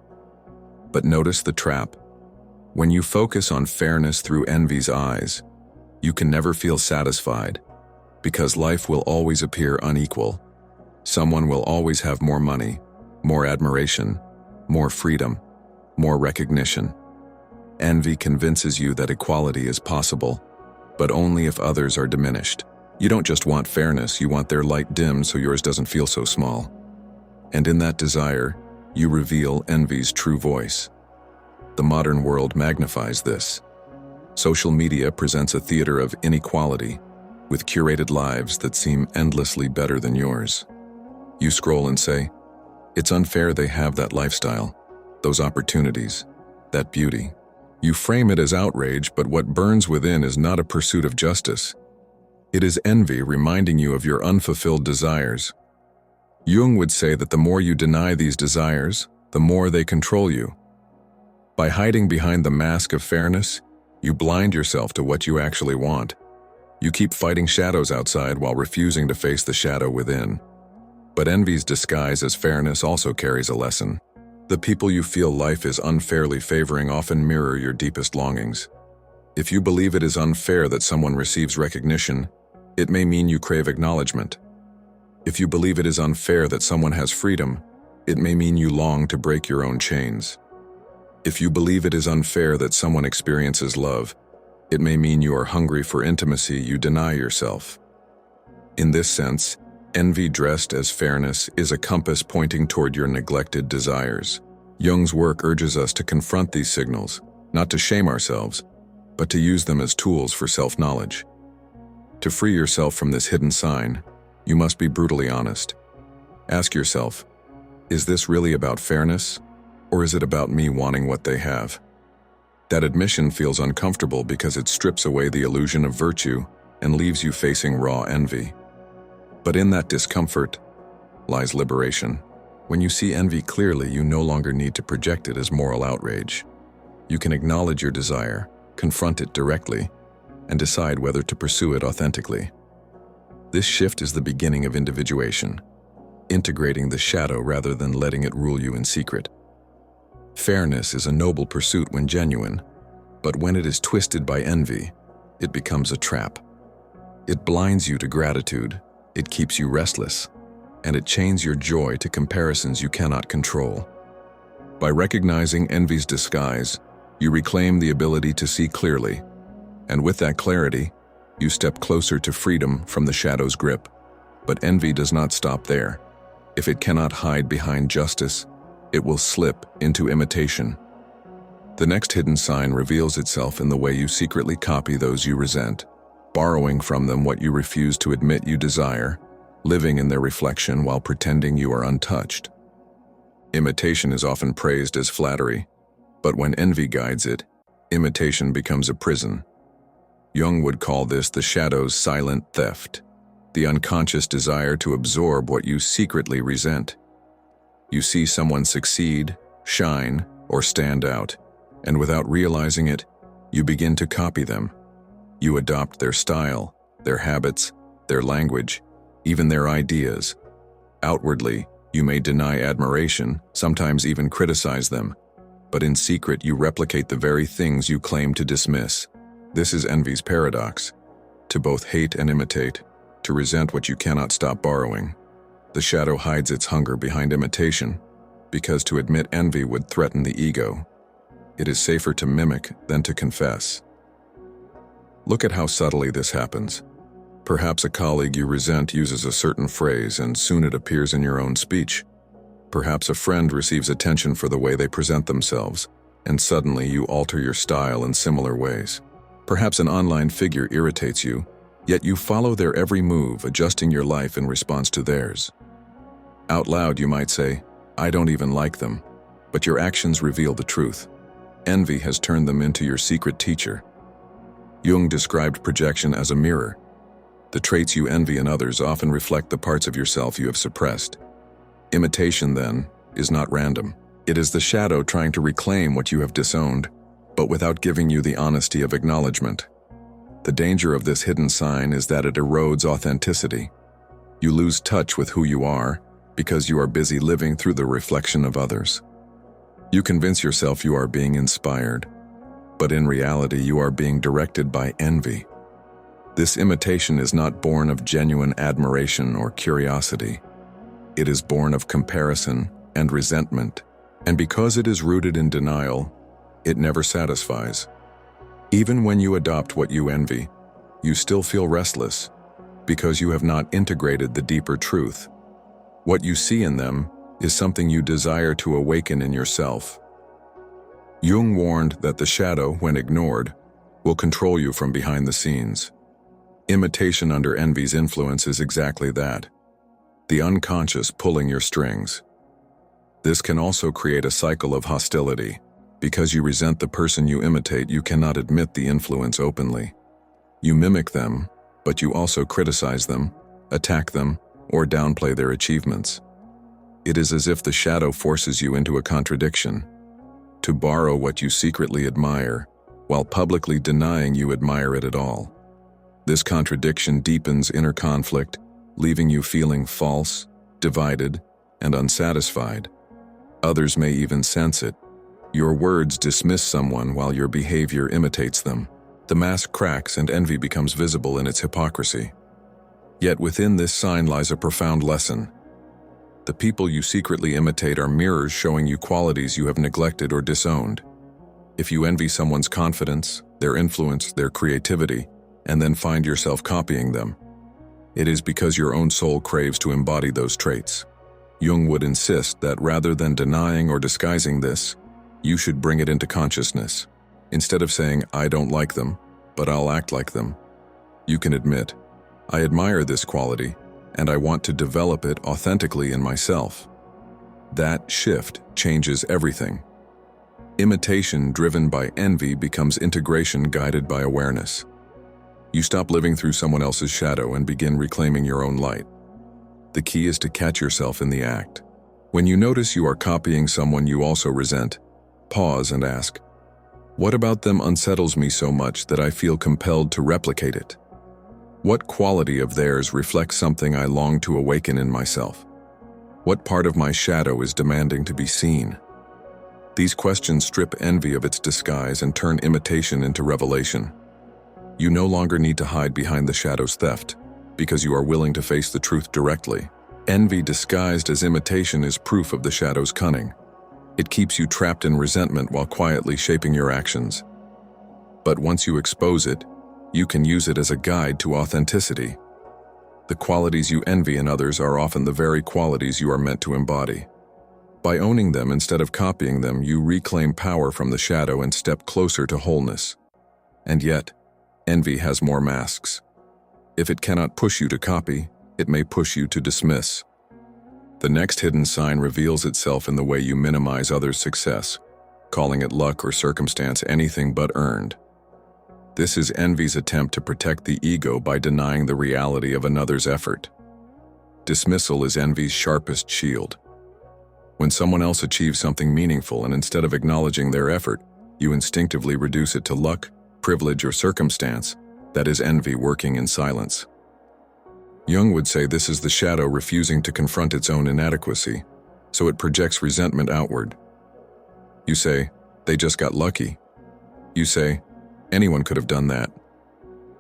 But notice the trap. When you focus on fairness through envy's eyes, you can never feel satisfied, because life will always appear unequal. Someone will always have more money, more admiration, more freedom, more recognition. Envy convinces you that equality is possible, but only if others are diminished. You don't just want fairness, you want their light dimmed so yours doesn't feel so small. And in that desire, you reveal envy's true voice. The modern world magnifies this. Social media presents a theater of inequality, with curated lives that seem endlessly better than yours. You scroll and say, "It's unfair they have that lifestyle, those opportunities, that beauty." You frame it as outrage, but what burns within is not a pursuit of justice. It is envy reminding you of your unfulfilled desires. Jung would say that the more you deny these desires, the more they control you. By hiding behind the mask of fairness, you blind yourself to what you actually want. You keep fighting shadows outside while refusing to face the shadow within. But envy's disguise as fairness also carries a lesson. The people you feel life is unfairly favoring often mirror your deepest longings. If you believe it is unfair that someone receives recognition, it may mean you crave acknowledgement. If you believe it is unfair that someone has freedom, it may mean you long to break your own chains. If you believe it is unfair that someone experiences love, it may mean you are hungry for intimacy you deny yourself. In this sense, envy dressed as fairness is a compass pointing toward your neglected desires. Jung's work urges us to confront these signals, not to shame ourselves, but to use them as tools for self-knowledge. To free yourself from this hidden sign, you must be brutally honest. Ask yourself, is this really about fairness, or is it about me wanting what they have? That admission feels uncomfortable because it strips away the illusion of virtue and leaves you facing raw envy. But in that discomfort lies liberation. When you see envy clearly, you no longer need to project it as moral outrage. You can acknowledge your desire, confront it directly, and decide whether to pursue it authentically. This shift is the beginning of individuation, integrating the shadow rather than letting it rule you in secret. Fairness is a noble pursuit when genuine, but when it is twisted by envy, it becomes a trap. It blinds you to gratitude, it keeps you restless, and it chains your joy to comparisons you cannot control. By recognizing envy's disguise, you reclaim the ability to see clearly, and with that clarity, you step closer to freedom from the shadow's grip. But envy does not stop there. If it cannot hide behind justice, it will slip into imitation. The next hidden sign reveals itself in the way you secretly copy those you resent, borrowing from them what you refuse to admit you desire, living in their reflection while pretending you are untouched. Imitation is often praised as flattery, but when envy guides it, imitation becomes a prison. Jung would call this the shadow's silent theft, the unconscious desire to absorb what you secretly resent. You see someone succeed, shine, or stand out, and without realizing it, you begin to copy them. You adopt their style, their habits, their language, even their ideas. Outwardly, you may deny admiration, sometimes even criticize them, but in secret you replicate the very things you claim to dismiss. This is envy's paradox: to both hate and imitate, to resent what you cannot stop borrowing. The shadow hides its hunger behind imitation, because to admit envy would threaten the ego. It is safer to mimic than to confess. Look at how subtly this happens. Perhaps a colleague you resent uses a certain phrase and soon it appears in your own speech. Perhaps a friend receives attention for the way they present themselves, and suddenly you alter your style in similar ways. Perhaps an online figure irritates you, yet you follow their every move, adjusting your life in response to theirs. Out loud you might say, "I don't even like them," but your actions reveal the truth. Envy has turned them into your secret teacher. Jung described projection as a mirror. The traits you envy in others often reflect the parts of yourself you have suppressed. Imitation, then, is not random. It is the shadow trying to reclaim what you have disowned, but without giving you the honesty of acknowledgement. The danger of this hidden sign is that it erodes authenticity. You lose touch with who you are because you are busy living through the reflection of others. You convince yourself you are being inspired, but in reality you are being directed by envy. This imitation is not born of genuine admiration or curiosity. It is born of comparison and resentment, and because it is rooted in denial, it never satisfies. Even when you adopt what you envy, you still feel restless because you have not integrated the deeper truth. What you see in them is something you desire to awaken in yourself. Jung warned that the shadow, when ignored, will control you from behind the scenes. Imitation under envy's influence is exactly that, the unconscious pulling your strings. This can also create a cycle of hostility. Because you resent the person you imitate, you cannot admit the influence openly. You mimic them, but you also criticize them, attack them, or downplay their achievements. It is as if the shadow forces you into a contradiction, to borrow what you secretly admire, while publicly denying you admire it at all. This contradiction deepens inner conflict, leaving you feeling false, divided, and unsatisfied. Others may even sense it. Your words dismiss someone while your behavior imitates them. The mask cracks and envy becomes visible in its hypocrisy. Yet within this sign lies a profound lesson. The people you secretly imitate are mirrors showing you qualities you have neglected or disowned. If you envy someone's confidence, their influence, their creativity, and then find yourself copying them, it is because your own soul craves to embody those traits. Jung would insist that rather than denying or disguising this, you should bring it into consciousness. Instead of saying, "I don't like them, but I'll act like them," you can admit, "I admire this quality, and I want to develop it authentically in myself." That shift changes everything. Imitation driven by envy becomes integration guided by awareness. You stop living through someone else's shadow and begin reclaiming your own light. The key is to catch yourself in the act. When you notice you are copying someone you also resent, pause and ask, "What about them unsettles me so much that I feel compelled to replicate it?" What quality of theirs reflects something I long to awaken in myself? What part of my shadow is demanding to be seen? These questions strip envy of its disguise and turn imitation into revelation. You no longer need to hide behind the shadow's theft, because you are willing to face the truth directly. Envy disguised as imitation is proof of the shadow's cunning. It keeps you trapped in resentment while quietly shaping your actions. But once you expose it, you can use it as a guide to authenticity. The qualities you envy in others are often the very qualities you are meant to embody. By owning them instead of copying them, you reclaim power from the shadow and step closer to wholeness. And yet, envy has more masks. If it cannot push you to copy, it may push you to dismiss. The next hidden sign reveals itself in the way you minimize others' success, calling it luck or circumstance anything but earned. This is envy's attempt to protect the ego by denying the reality of another's effort. Dismissal is envy's sharpest shield. When someone else achieves something meaningful and instead of acknowledging their effort, you instinctively reduce it to luck, privilege, or circumstance, that is envy working in silence. Jung would say this is the shadow refusing to confront its own inadequacy, so it projects resentment outward. You say, "They just got lucky." You say, "Anyone could have done that."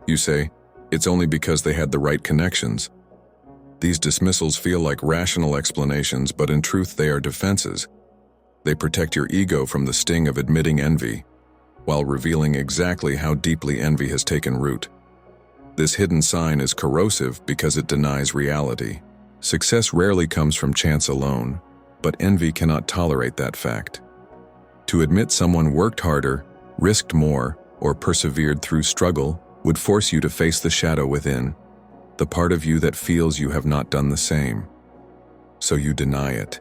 You say, "It's only because they had the right connections." These dismissals feel like rational explanations, but in truth they are defenses. They protect your ego from the sting of admitting envy, while revealing exactly how deeply envy has taken root. This hidden sign is corrosive because it denies reality. Success rarely comes from chance alone, but envy cannot tolerate that fact. To admit someone worked harder, risked more, or persevered through struggle would force you to face the shadow within, the part of you that feels you have not done the same. So you deny it.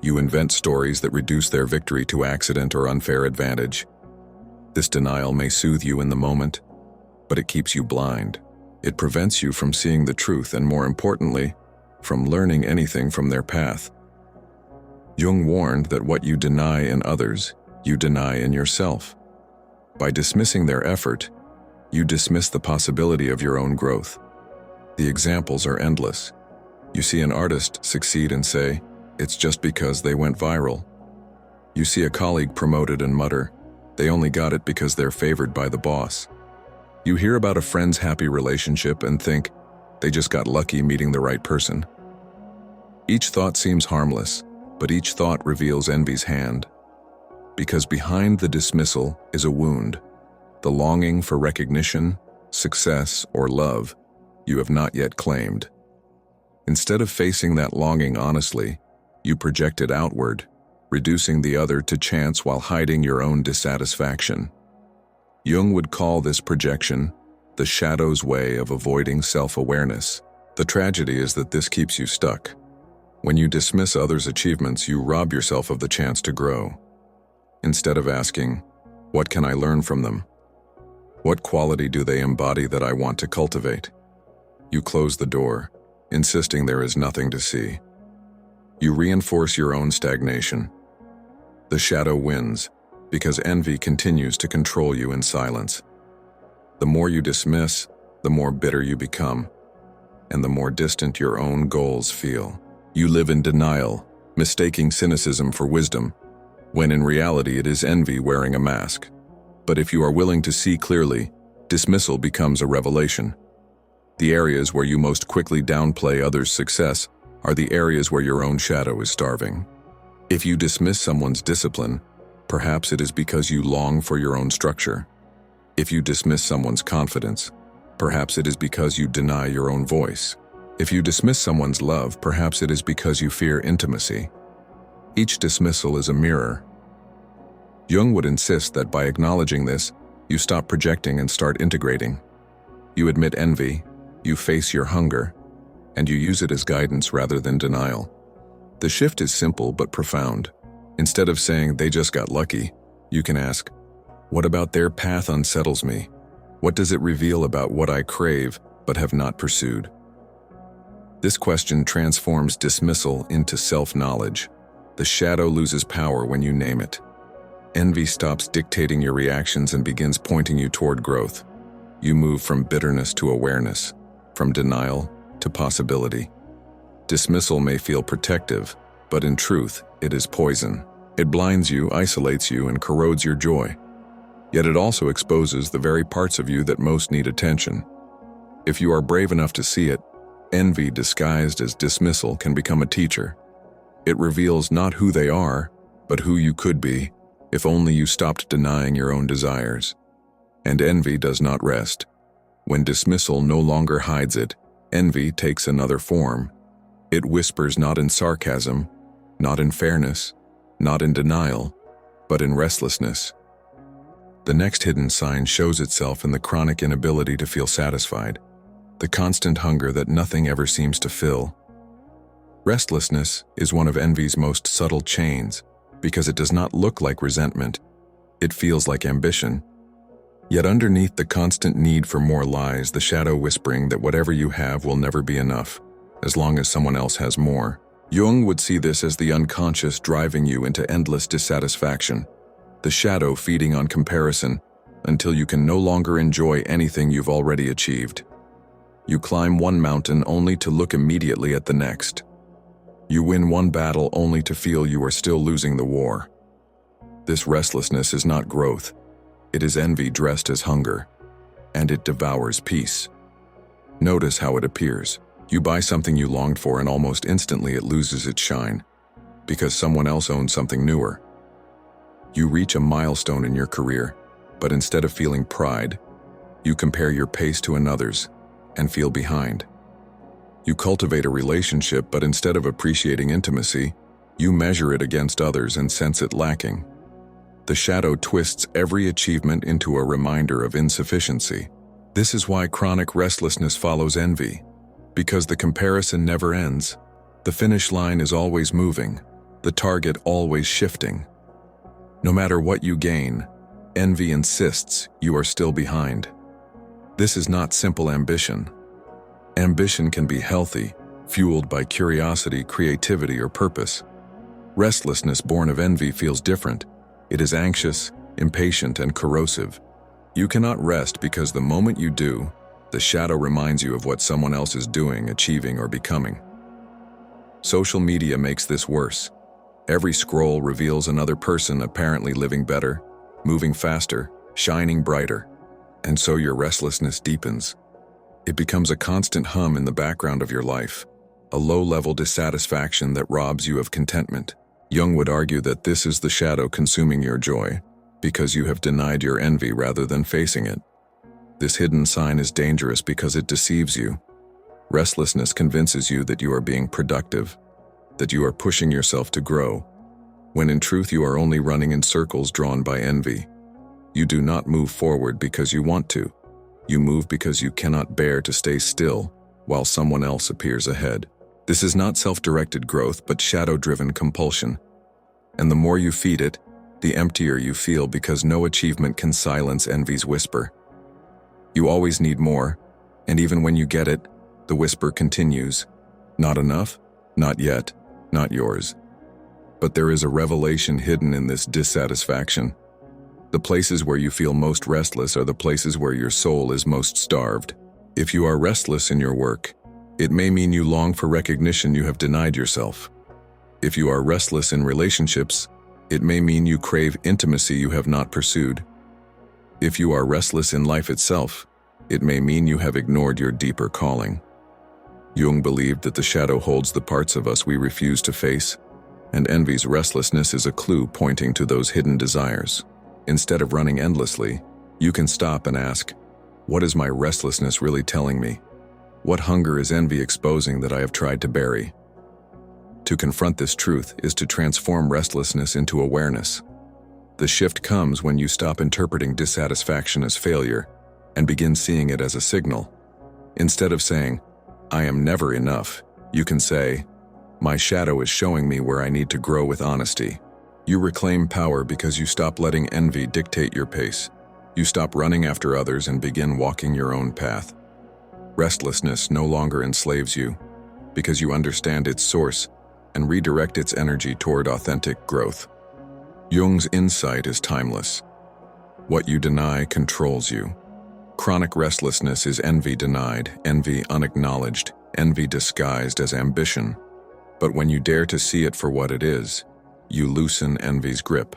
You invent stories that reduce their victory to accident or unfair advantage. This denial may soothe you in the moment, but it keeps you blind. It prevents you from seeing the truth and, more importantly, from learning anything from their path. Jung warned that what you deny in others, you deny in yourself. By dismissing their effort, you dismiss the possibility of your own growth. The examples are endless. You see an artist succeed and say, "It's just because they went viral." You see a colleague promoted and mutter, "They only got it because they're favored by the boss." You hear about a friend's happy relationship and think, "They just got lucky meeting the right person." Each thought seems harmless, but each thought reveals envy's hand. Because behind the dismissal is a wound, the longing for recognition, success, or love you have not yet claimed. Instead of facing that longing honestly, you project it outward, reducing the other to chance while hiding your own dissatisfaction. Jung would call this projection the shadow's way of avoiding self-awareness. The tragedy is that this keeps you stuck. When you dismiss others' achievements, you rob yourself of the chance to grow. Instead of asking, "What can I learn from them? What quality do they embody that I want to cultivate?" you close the door, insisting there is nothing to see. You reinforce your own stagnation. The shadow wins, because envy continues to control you in silence. The more you dismiss, the more bitter you become, and the more distant your own goals feel. You live in denial, mistaking cynicism for wisdom, when in reality it is envy wearing a mask. But if you are willing to see clearly, dismissal becomes a revelation. The areas where you most quickly downplay others' success are the areas where your own shadow is starving. If you dismiss someone's discipline, perhaps it is because you long for your own structure. If you dismiss someone's confidence, perhaps it is because you deny your own voice. If you dismiss someone's love, perhaps it is because you fear intimacy. Each dismissal is a mirror. Jung would insist that by acknowledging this, you stop projecting and start integrating. You admit envy, you face your hunger, and you use it as guidance rather than denial. The shift is simple but profound. Instead of saying, "They just got lucky," you can ask, "What about their path unsettles me? What does it reveal about what I crave but have not pursued?" This question transforms dismissal into self-knowledge. The shadow loses power when you name it. Envy stops dictating your reactions and begins pointing you toward growth. You move from bitterness to awareness, from denial to possibility. Dismissal may feel protective, but in truth, it is poison. It blinds you, isolates you, and corrodes your joy. Yet it also exposes the very parts of you that most need attention. If you are brave enough to see it, envy disguised as dismissal can become a teacher. It reveals not who they are, but who you could be, if only you stopped denying your own desires. And envy does not rest. When dismissal no longer hides it, envy takes another form. It whispers not in sarcasm, not in fairness, not in denial, but in restlessness. The next hidden sign shows itself in the chronic inability to feel satisfied, the constant hunger that nothing ever seems to fill. Restlessness is one of envy's most subtle chains, because it does not look like resentment. It feels like ambition. Yet underneath the constant need for more lies the shadow whispering that whatever you have will never be enough, as long as someone else has more. Jung would see this as the unconscious driving you into endless dissatisfaction, the shadow feeding on comparison until you can no longer enjoy anything you've already achieved. You climb one mountain only to look immediately at the next. You win one battle only to feel you are still losing the war. This restlessness is not growth. It is envy dressed as hunger, and it devours peace. Notice how it appears. You buy something you longed for and almost instantly it loses its shine, because someone else owns something newer. You reach a milestone in your career, but instead of feeling pride, you compare your pace to another's and feel behind. You cultivate a relationship, but instead of appreciating intimacy, you measure it against others and sense it lacking. The shadow twists every achievement into a reminder of insufficiency. This is why chronic restlessness follows envy, because the comparison never ends. The finish line is always moving, the target always shifting. No matter what you gain, envy insists you are still behind. This is not simple ambition. Ambition can be healthy, fueled by curiosity, creativity, or purpose. Restlessness born of envy feels different. It is anxious, impatient, and corrosive. You cannot rest because the moment you do, the shadow reminds you of what someone else is doing, achieving, or becoming. Social media makes this worse. Every scroll reveals another person apparently living better, moving faster, shining brighter, and so your restlessness deepens. It becomes a constant hum in the background of your life, a low-level dissatisfaction that robs you of contentment. Jung would argue that this is the shadow consuming your joy, because you have denied your envy rather than facing it. This hidden sign is dangerous because it deceives you. Restlessness convinces you that you are being productive, that you are pushing yourself to grow, when in truth you are only running in circles drawn by envy. You do not move forward because you want to. You move because you cannot bear to stay still while someone else appears ahead. This is not self-directed growth, but shadow-driven compulsion. And the more you feed it, the emptier you feel, because no achievement can silence envy's whisper. You always need more, and even when you get it, the whisper continues. Not enough? Not yet. Not yours. But there is a revelation hidden in this dissatisfaction. The places where you feel most restless are the places where your soul is most starved. If you are restless in your work, it may mean you long for recognition you have denied yourself. If you are restless in relationships, it may mean you crave intimacy you have not pursued. If you are restless in life itself, it may mean you have ignored your deeper calling. Jung believed that the shadow holds the parts of us we refuse to face, and envy's restlessness is a clue pointing to those hidden desires. Instead of running endlessly, you can stop and ask, what is my restlessness really telling me? What hunger is envy exposing that I have tried to bury? To confront this truth is to transform restlessness into awareness. The shift comes when you stop interpreting dissatisfaction as failure and begin seeing it as a signal. Instead of saying, I am never enough, you can say, my shadow is showing me where I need to grow with honesty. You reclaim power because you stop letting envy dictate your pace. You stop running after others and begin walking your own path. Restlessness no longer enslaves you because you understand its source and redirect its energy toward authentic growth. Jung's insight is timeless. What you deny controls you. Chronic restlessness is envy denied, envy unacknowledged, envy disguised as ambition. But when you dare to see it for what it is, you loosen envy's grip.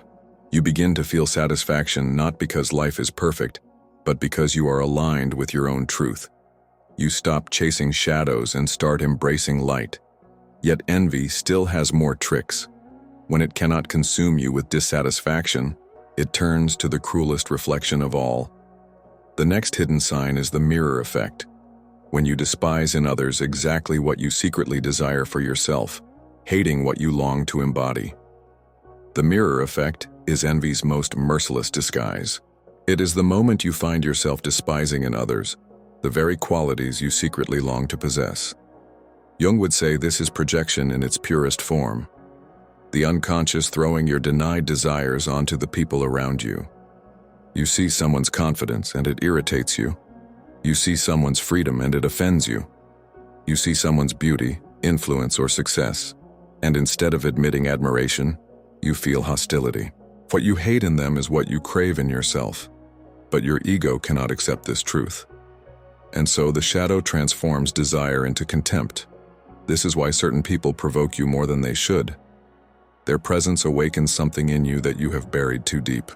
You begin to feel satisfaction not because life is perfect, but because you are aligned with your own truth. You stop chasing shadows and start embracing light. Yet envy still has more tricks. When it cannot consume you with dissatisfaction, it turns to the cruelest reflection of all. The next hidden sign is the mirror effect. When you despise in others exactly what you secretly desire for yourself, hating what you long to embody. The mirror effect is envy's most merciless disguise. It is the moment you find yourself despising in others the very qualities you secretly long to possess. Jung would say this is projection in its purest form. The unconscious throwing your denied desires onto the people around you. You see someone's confidence and it irritates you. You see someone's freedom and it offends you. You see someone's beauty, influence, or success, and instead of admitting admiration, you feel hostility. What you hate in them is what you crave in yourself, but your ego cannot accept this truth. And so the shadow transforms desire into contempt. This is why certain people provoke you more than they should. Their presence awakens something in you that you have buried too deep.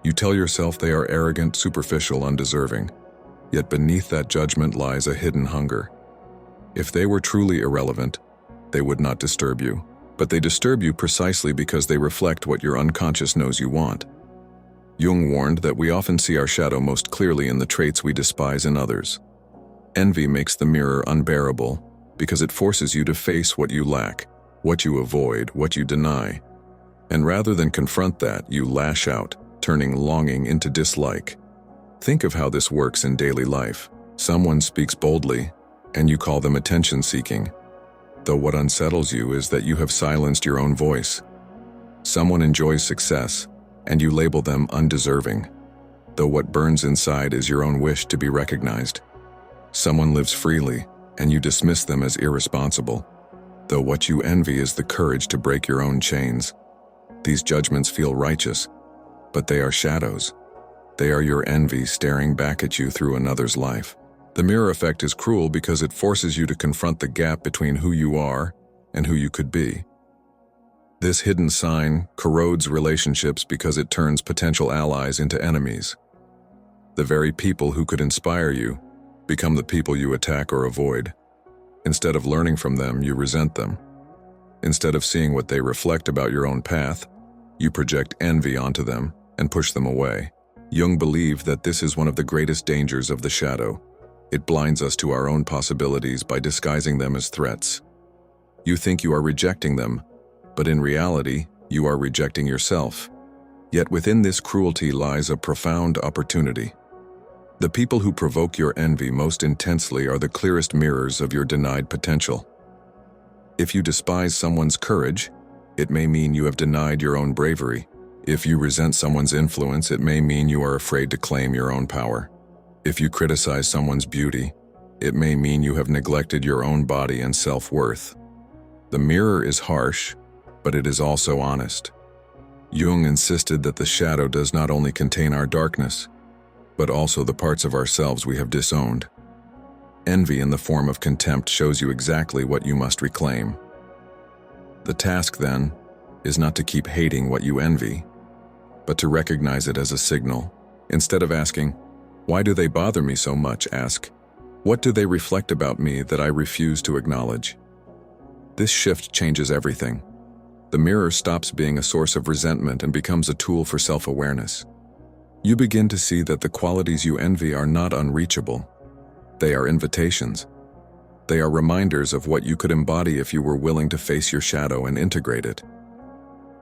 You tell yourself they are arrogant, superficial, undeserving. Yet beneath that judgment lies a hidden hunger. If they were truly irrelevant, they would not disturb you. But they disturb you precisely because they reflect what your unconscious knows you want. Jung warned that we often see our shadow most clearly in the traits we despise in others. Envy makes the mirror unbearable because it forces you to face what you lack, what you avoid, what you deny. And rather than confront that, you lash out, turning longing into dislike. Think of how this works in daily life. Someone speaks boldly, and you call them attention-seeking, though what unsettles you is that you have silenced your own voice. Someone enjoys success, and you label them undeserving, though what burns inside is your own wish to be recognized. Someone lives freely, and you dismiss them as irresponsible, though what you envy is the courage to break your own chains. These judgments feel righteous, but they are shadows. They are your envy staring back at you through another's life. The mirror effect is cruel because it forces you to confront the gap between who you are and who you could be. This hidden sign corrodes relationships because it turns potential allies into enemies. The very people who could inspire you become the people you attack or avoid. Instead of learning from them, you resent them. Instead of seeing what they reflect about your own path, you project envy onto them and push them away. Jung believed that this is one of the greatest dangers of the shadow. It blinds us to our own possibilities by disguising them as threats. You think you are rejecting them, but in reality, you are rejecting yourself. Yet within this cruelty lies a profound opportunity. The people who provoke your envy most intensely are the clearest mirrors of your denied potential. If you despise someone's courage, it may mean you have denied your own bravery. If you resent someone's influence, it may mean you are afraid to claim your own power. If you criticize someone's beauty, it may mean you have neglected your own body and self-worth. The mirror is harsh, but it is also honest. Jung insisted that the shadow does not only contain our darkness, but also the parts of ourselves we have disowned. Envy in the form of contempt shows you exactly what you must reclaim. The task, then, is not to keep hating what you envy, but to recognize it as a signal. Instead of asking, "Why do they bother me so much?" ask, "What do they reflect about me that I refuse to acknowledge?" This shift changes everything. The mirror stops being a source of resentment and becomes a tool for self-awareness. You begin to see that the qualities you envy are not unreachable. They are invitations. They are reminders of what you could embody if you were willing to face your shadow and integrate it.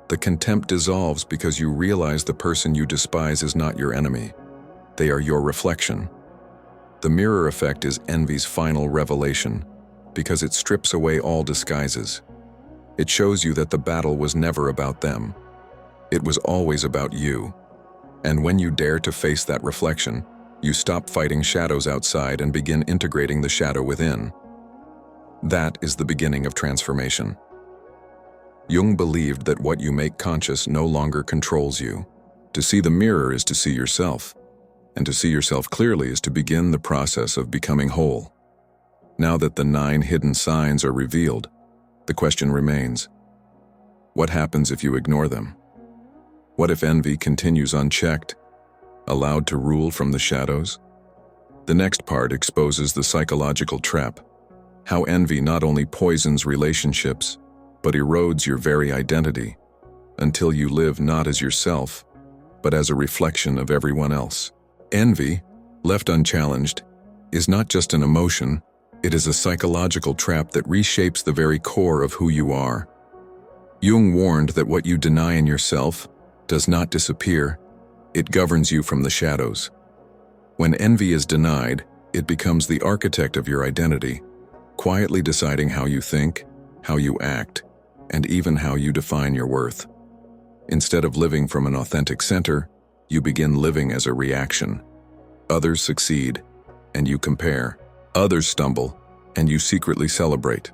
The contempt dissolves because you realize the person you despise is not your enemy. They are your reflection. The mirror effect is envy's final revelation because it strips away all disguises. It shows you that the battle was never about them. It was always about you. And when you dare to face that reflection, you stop fighting shadows outside and begin integrating the shadow within. That is the beginning of transformation. Jung believed that what you make conscious no longer controls you. To see the mirror is to see yourself. and to see yourself clearly is to begin the process of becoming whole. Now that the 9 hidden signs are revealed, the question remains, what happens if you ignore them? What if envy continues unchecked, allowed to rule from the shadows? The next part exposes the psychological trap, how envy not only poisons relationships, but erodes your very identity, until you live not as yourself, but as a reflection of everyone else. Envy, left unchallenged, is not just an emotion, it is a psychological trap that reshapes the very core of who you are. Jung warned that what you deny in yourself does not disappear, it governs you from the shadows. When envy is denied, it becomes the architect of your identity, quietly deciding how you think, how you act, and even how you define your worth. Instead of living from an authentic center, you begin living as a reaction. Others succeed, and you compare. Others stumble, and you secretly celebrate.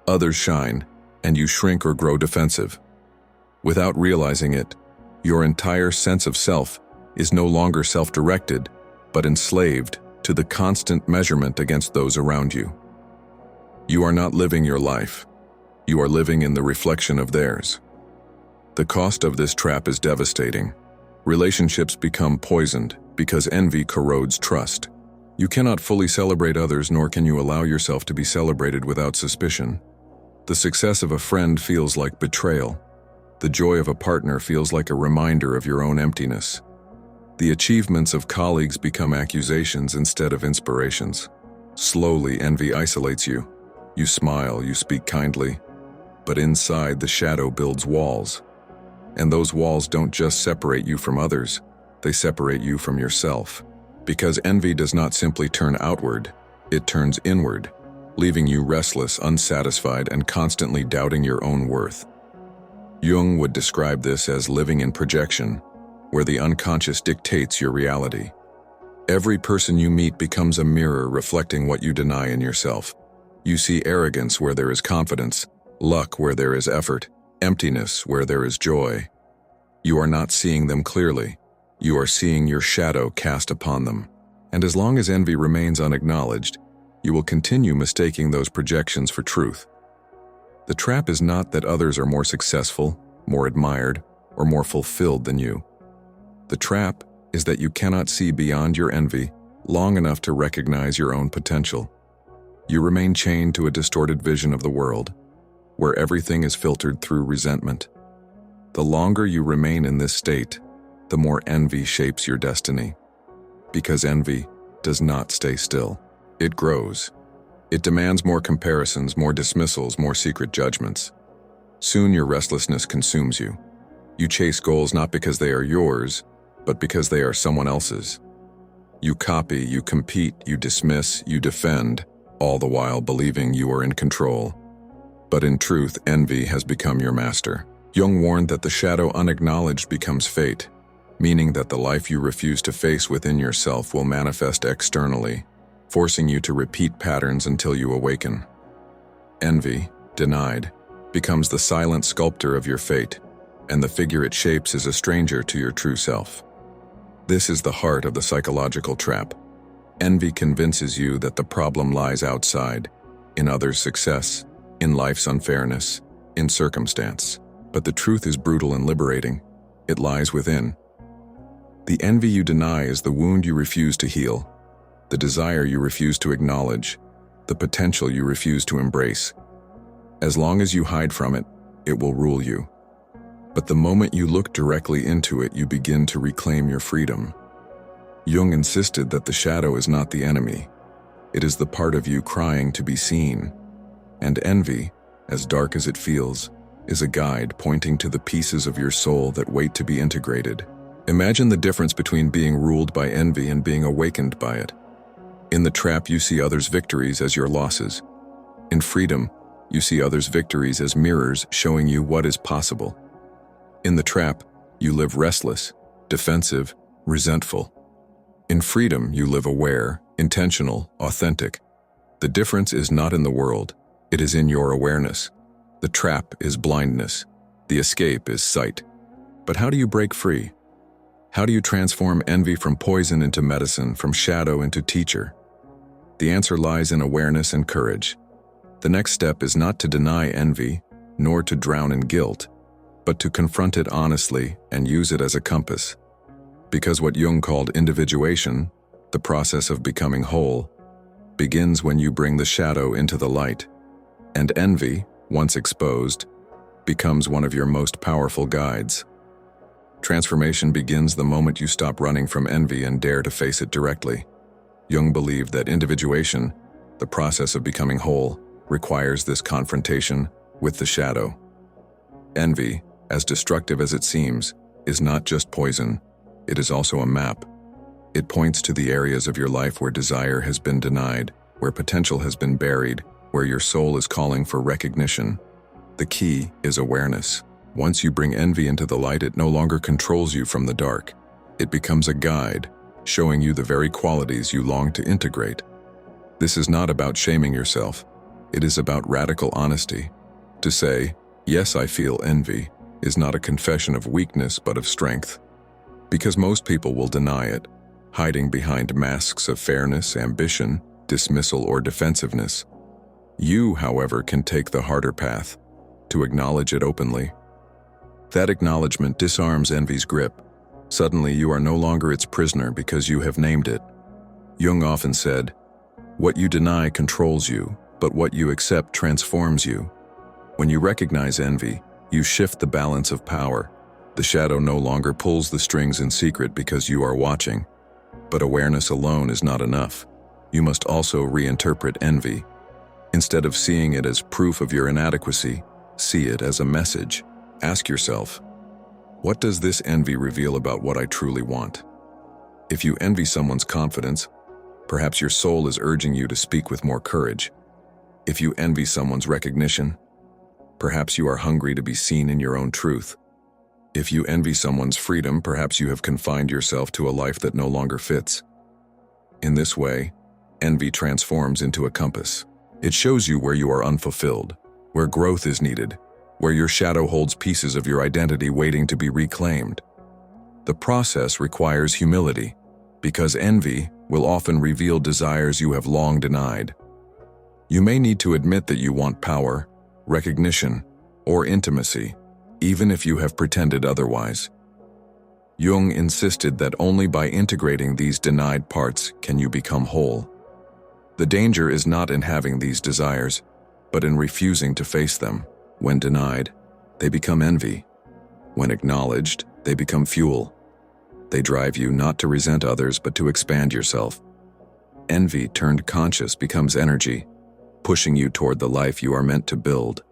Others shine, and you shrink or grow defensive. Without realizing it, your entire sense of self is no longer self-directed, but enslaved to the constant measurement against those around you. You are not living your life. You are living in the reflection of theirs. The cost of this trap is devastating. Relationships become poisoned because envy corrodes trust. You cannot fully celebrate others, nor can you allow yourself to be celebrated without suspicion. The success of a friend feels like betrayal. The joy of a partner feels like a reminder of your own emptiness. The achievements of colleagues become accusations instead of inspirations. Slowly, envy isolates you. You smile, you speak kindly, but inside the shadow builds walls. And those walls don't just separate you from others, they separate you from yourself. Because envy does not simply turn outward, it turns inward, leaving you restless, unsatisfied, and constantly doubting your own worth. Jung would describe this as living in projection, where the unconscious dictates your reality. Every person you meet becomes a mirror reflecting what you deny in yourself. You see arrogance where there is confidence, luck where there is effort, emptiness where there is joy. You are not seeing them clearly. You are seeing your shadow cast upon them. And as long as envy remains unacknowledged, you will continue mistaking those projections for truth. The trap is not that others are more successful, more admired, or more fulfilled than you. The trap is that you cannot see beyond your envy long enough to recognize your own potential. You remain chained to a distorted vision of the world, where everything is filtered through resentment. The longer you remain in this state, the more envy shapes your destiny. Because envy does not stay still. It grows. It demands more comparisons, more dismissals, more secret judgments. Soon your restlessness consumes you. You chase goals not because they are yours, but because they are someone else's. You copy, you compete, you dismiss, you defend, all the while believing you are in control. But in truth, envy has become your master. Jung warned that the shadow unacknowledged becomes fate, meaning that the life you refuse to face within yourself will manifest externally, forcing you to repeat patterns until you awaken. Envy, denied, becomes the silent sculptor of your fate, and the figure it shapes is a stranger to your true self. This is the heart of the psychological trap. Envy convinces you that the problem lies outside, in others' success, in life's unfairness, in circumstance. But the truth is brutal and liberating. It lies within. The envy you deny is the wound you refuse to heal, the desire you refuse to acknowledge, the potential you refuse to embrace. As long as you hide from it, it will rule you. But the moment you look directly into it, you begin to reclaim your freedom. Jung insisted that the shadow is not the enemy. It is the part of you crying to be seen. And envy, as dark as it feels, is a guide pointing to the pieces of your soul that wait to be integrated. Imagine the difference between being ruled by envy and being awakened by it. In the trap, you see others' victories as your losses. In freedom, you see others' victories as mirrors showing you what is possible. In the trap, you live restless, defensive, resentful. In freedom, you live aware, intentional, authentic. The difference is not in the world, it is in your awareness. The trap is blindness. The escape is sight. But how do you break free? How do you transform envy from poison into medicine, from shadow into teacher? The answer lies in awareness and courage. The next step is not to deny envy, nor to drown in guilt, but to confront it honestly and use it as a compass. Because what Jung called individuation, the process of becoming whole, begins when you bring the shadow into the light, and envy, once exposed, becomes one of your most powerful guides. Transformation begins the moment you stop running from envy and dare to face it directly. Jung believed that individuation, the process of becoming whole, requires this confrontation with the shadow. Envy, as destructive as it seems, is not just poison, it is also a map. It points to the areas of your life where desire has been denied, where potential has been buried, where your soul is calling for recognition. The key is awareness. Once you bring envy into the light, it no longer controls you from the dark. It becomes a guide, showing you the very qualities you long to integrate. This is not about shaming yourself. It is about radical honesty. To say, "Yes, I feel envy," is not a confession of weakness but of strength. Because most people will deny it, hiding behind masks of fairness, ambition, dismissal, or defensiveness. You, however, can take the harder path, to acknowledge it openly. That acknowledgement disarms envy's grip. Suddenly, you are no longer its prisoner because you have named it. Jung often said, "What you deny controls you, but what you accept transforms you." When you recognize envy, you shift the balance of power. The shadow no longer pulls the strings in secret because you are watching. But awareness alone is not enough. You must also reinterpret envy. Instead of seeing it as proof of your inadequacy, see it as a message. Ask yourself, what does this envy reveal about what I truly want? If you envy someone's confidence, perhaps your soul is urging you to speak with more courage. If you envy someone's recognition, perhaps you are hungry to be seen in your own truth. If you envy someone's freedom, perhaps you have confined yourself to a life that no longer fits. In this way, envy transforms into a compass. It shows you where you are unfulfilled, where growth is needed, where your shadow holds pieces of your identity waiting to be reclaimed. The process requires humility, because envy will often reveal desires you have long denied. You may need to admit that you want power, recognition, or intimacy, even if you have pretended otherwise. Jung insisted that only by integrating these denied parts can you become whole. The danger is not in having these desires, but in refusing to face them. When denied, they become envy. When acknowledged, they become fuel. They drive you not to resent others, but to expand yourself. Envy turned conscious becomes energy, pushing you toward the life you are meant to build.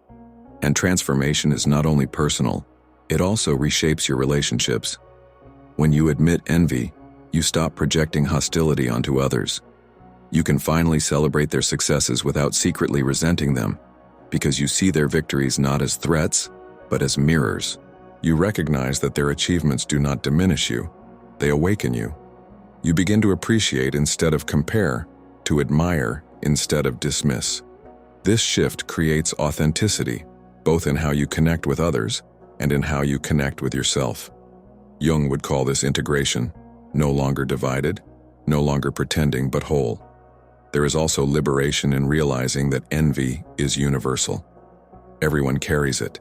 And transformation is not only personal, it also reshapes your relationships. When you admit envy, you stop projecting hostility onto others. You can finally celebrate their successes without secretly resenting them, because you see their victories not as threats, but as mirrors. You recognize that their achievements do not diminish you, they awaken you. You begin to appreciate instead of compare, to admire instead of dismiss. This shift creates authenticity, both in how you connect with others and in how you connect with yourself. Jung would call this integration, no longer divided, no longer pretending but whole. There is also liberation in realizing that envy is universal. Everyone carries it.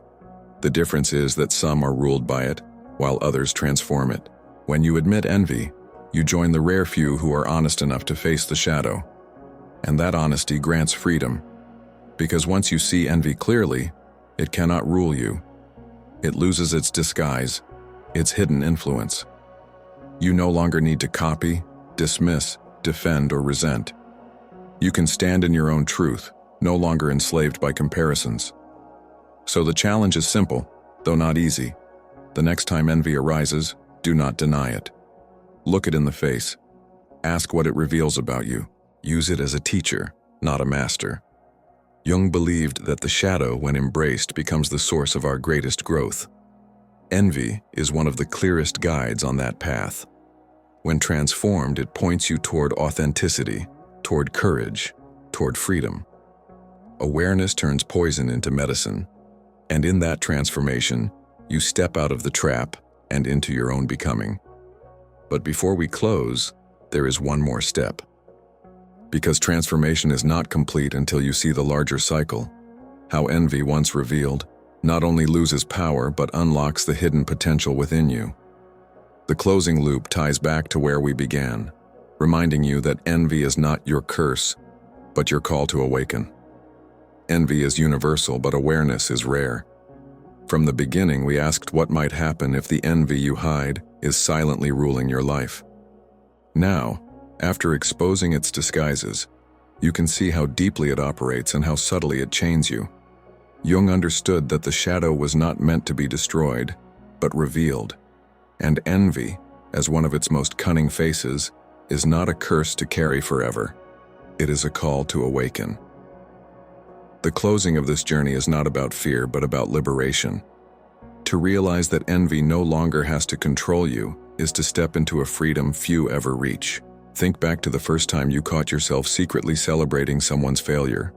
The difference is that some are ruled by it, while others transform it. When you admit envy, you join the rare few who are honest enough to face the shadow. And that honesty grants freedom. Because once you see envy clearly, it cannot rule you. It loses its disguise, its hidden influence. You no longer need to copy, dismiss, defend, or resent. You can stand in your own truth, no longer enslaved by comparisons. So the challenge is simple, though not easy. The next time envy arises, do not deny it. Look it in the face. Ask what it reveals about you. Use it as a teacher, not a master. Jung believed that the shadow, when embraced, becomes the source of our greatest growth. Envy is one of the clearest guides on that path. When transformed, it points you toward authenticity, toward courage, toward freedom. Awareness turns poison into medicine, and in that transformation, you step out of the trap and into your own becoming. But before we close, there is one more step. Because transformation is not complete until you see the larger cycle. How envy, once revealed, not only loses power but unlocks the hidden potential within you. The closing loop ties back to where we began, reminding you that envy is not your curse, but your call to awaken. Envy is universal, but awareness is rare. From the beginning, we asked what might happen if the envy you hide is silently ruling your life. Now, after exposing its disguises, you can see how deeply it operates and how subtly it chains you. Jung understood that the shadow was not meant to be destroyed, but revealed. And envy, as one of its most cunning faces, is not a curse to carry forever. It is a call to awaken. The closing of this journey is not about fear, but about liberation. To realize that envy no longer has to control you is to step into a freedom few ever reach. Think back to the first time you caught yourself secretly celebrating someone's failure,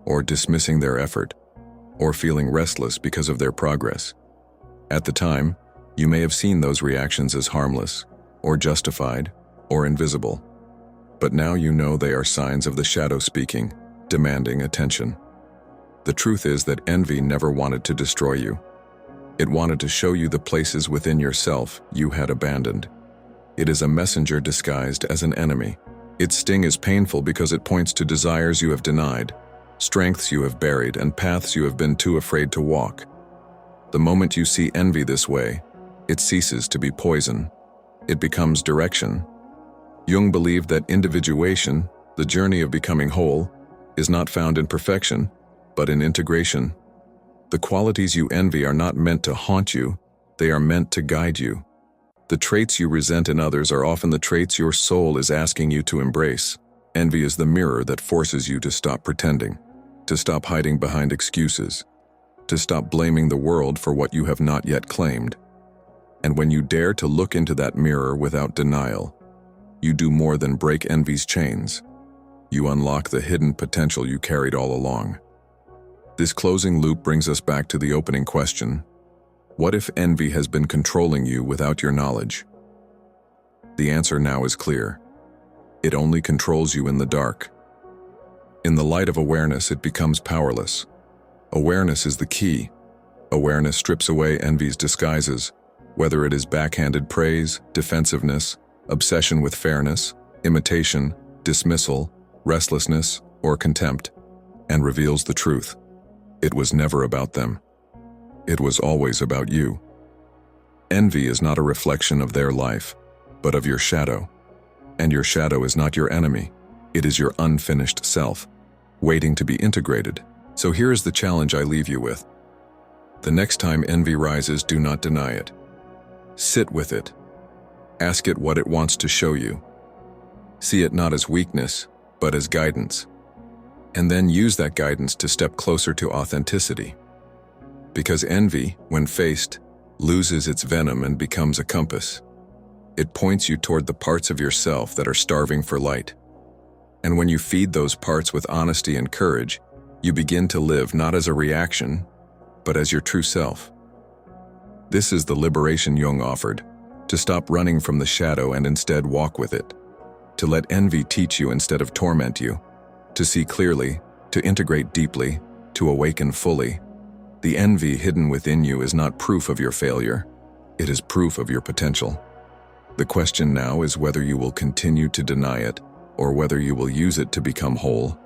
or dismissing their effort, or feeling restless because of their progress. At the time, you may have seen those reactions as harmless, or justified, or invisible. But now you know they are signs of the shadow speaking, demanding attention. The truth is that envy never wanted to destroy you. It wanted to show you the places within yourself you had abandoned. It is a messenger disguised as an enemy. Its sting is painful because it points to desires you have denied, strengths you have buried, and paths you have been too afraid to walk. The moment you see envy this way, it ceases to be poison. It becomes direction. Jung believed that individuation, the journey of becoming whole, is not found in perfection, but in integration. The qualities you envy are not meant to haunt you, they are meant to guide you. The traits you resent in others are often the traits your soul is asking you to embrace. Envy is the mirror that forces you to stop pretending, to stop hiding behind excuses, to stop blaming the world for what you have not yet claimed. And when you dare to look into that mirror without denial, you do more than break envy's chains. You unlock the hidden potential you carried all along. This closing loop brings us back to the opening question: what if envy has been controlling you without your knowledge? The answer now is clear. It only controls you in the dark. In the light of awareness, it becomes powerless. Awareness is the key. Awareness strips away envy's disguises, whether it is backhanded praise, defensiveness, obsession with fairness, imitation, dismissal, restlessness, or contempt, and reveals the truth. It was never about them. It was always about you. Envy is not a reflection of their life, but of your shadow. And your shadow is not your enemy. It is your unfinished self, waiting to be integrated. So here is the challenge I leave you with. The next time envy rises, do not deny it. Sit with it. Ask it what it wants to show you. See it not as weakness, but as guidance. And then use that guidance to step closer to authenticity. Because envy, when faced, loses its venom and becomes a compass. It points you toward the parts of yourself that are starving for light. And when you feed those parts with honesty and courage, you begin to live not as a reaction, but as your true self. This is the liberation Jung offered: to stop running from the shadow and instead walk with it, to let envy teach you instead of torment you, to see clearly, to integrate deeply, to awaken fully. The envy hidden within you is not proof of your failure, it is proof of your potential. The question now is whether you will continue to deny it, or whether you will use it to become whole.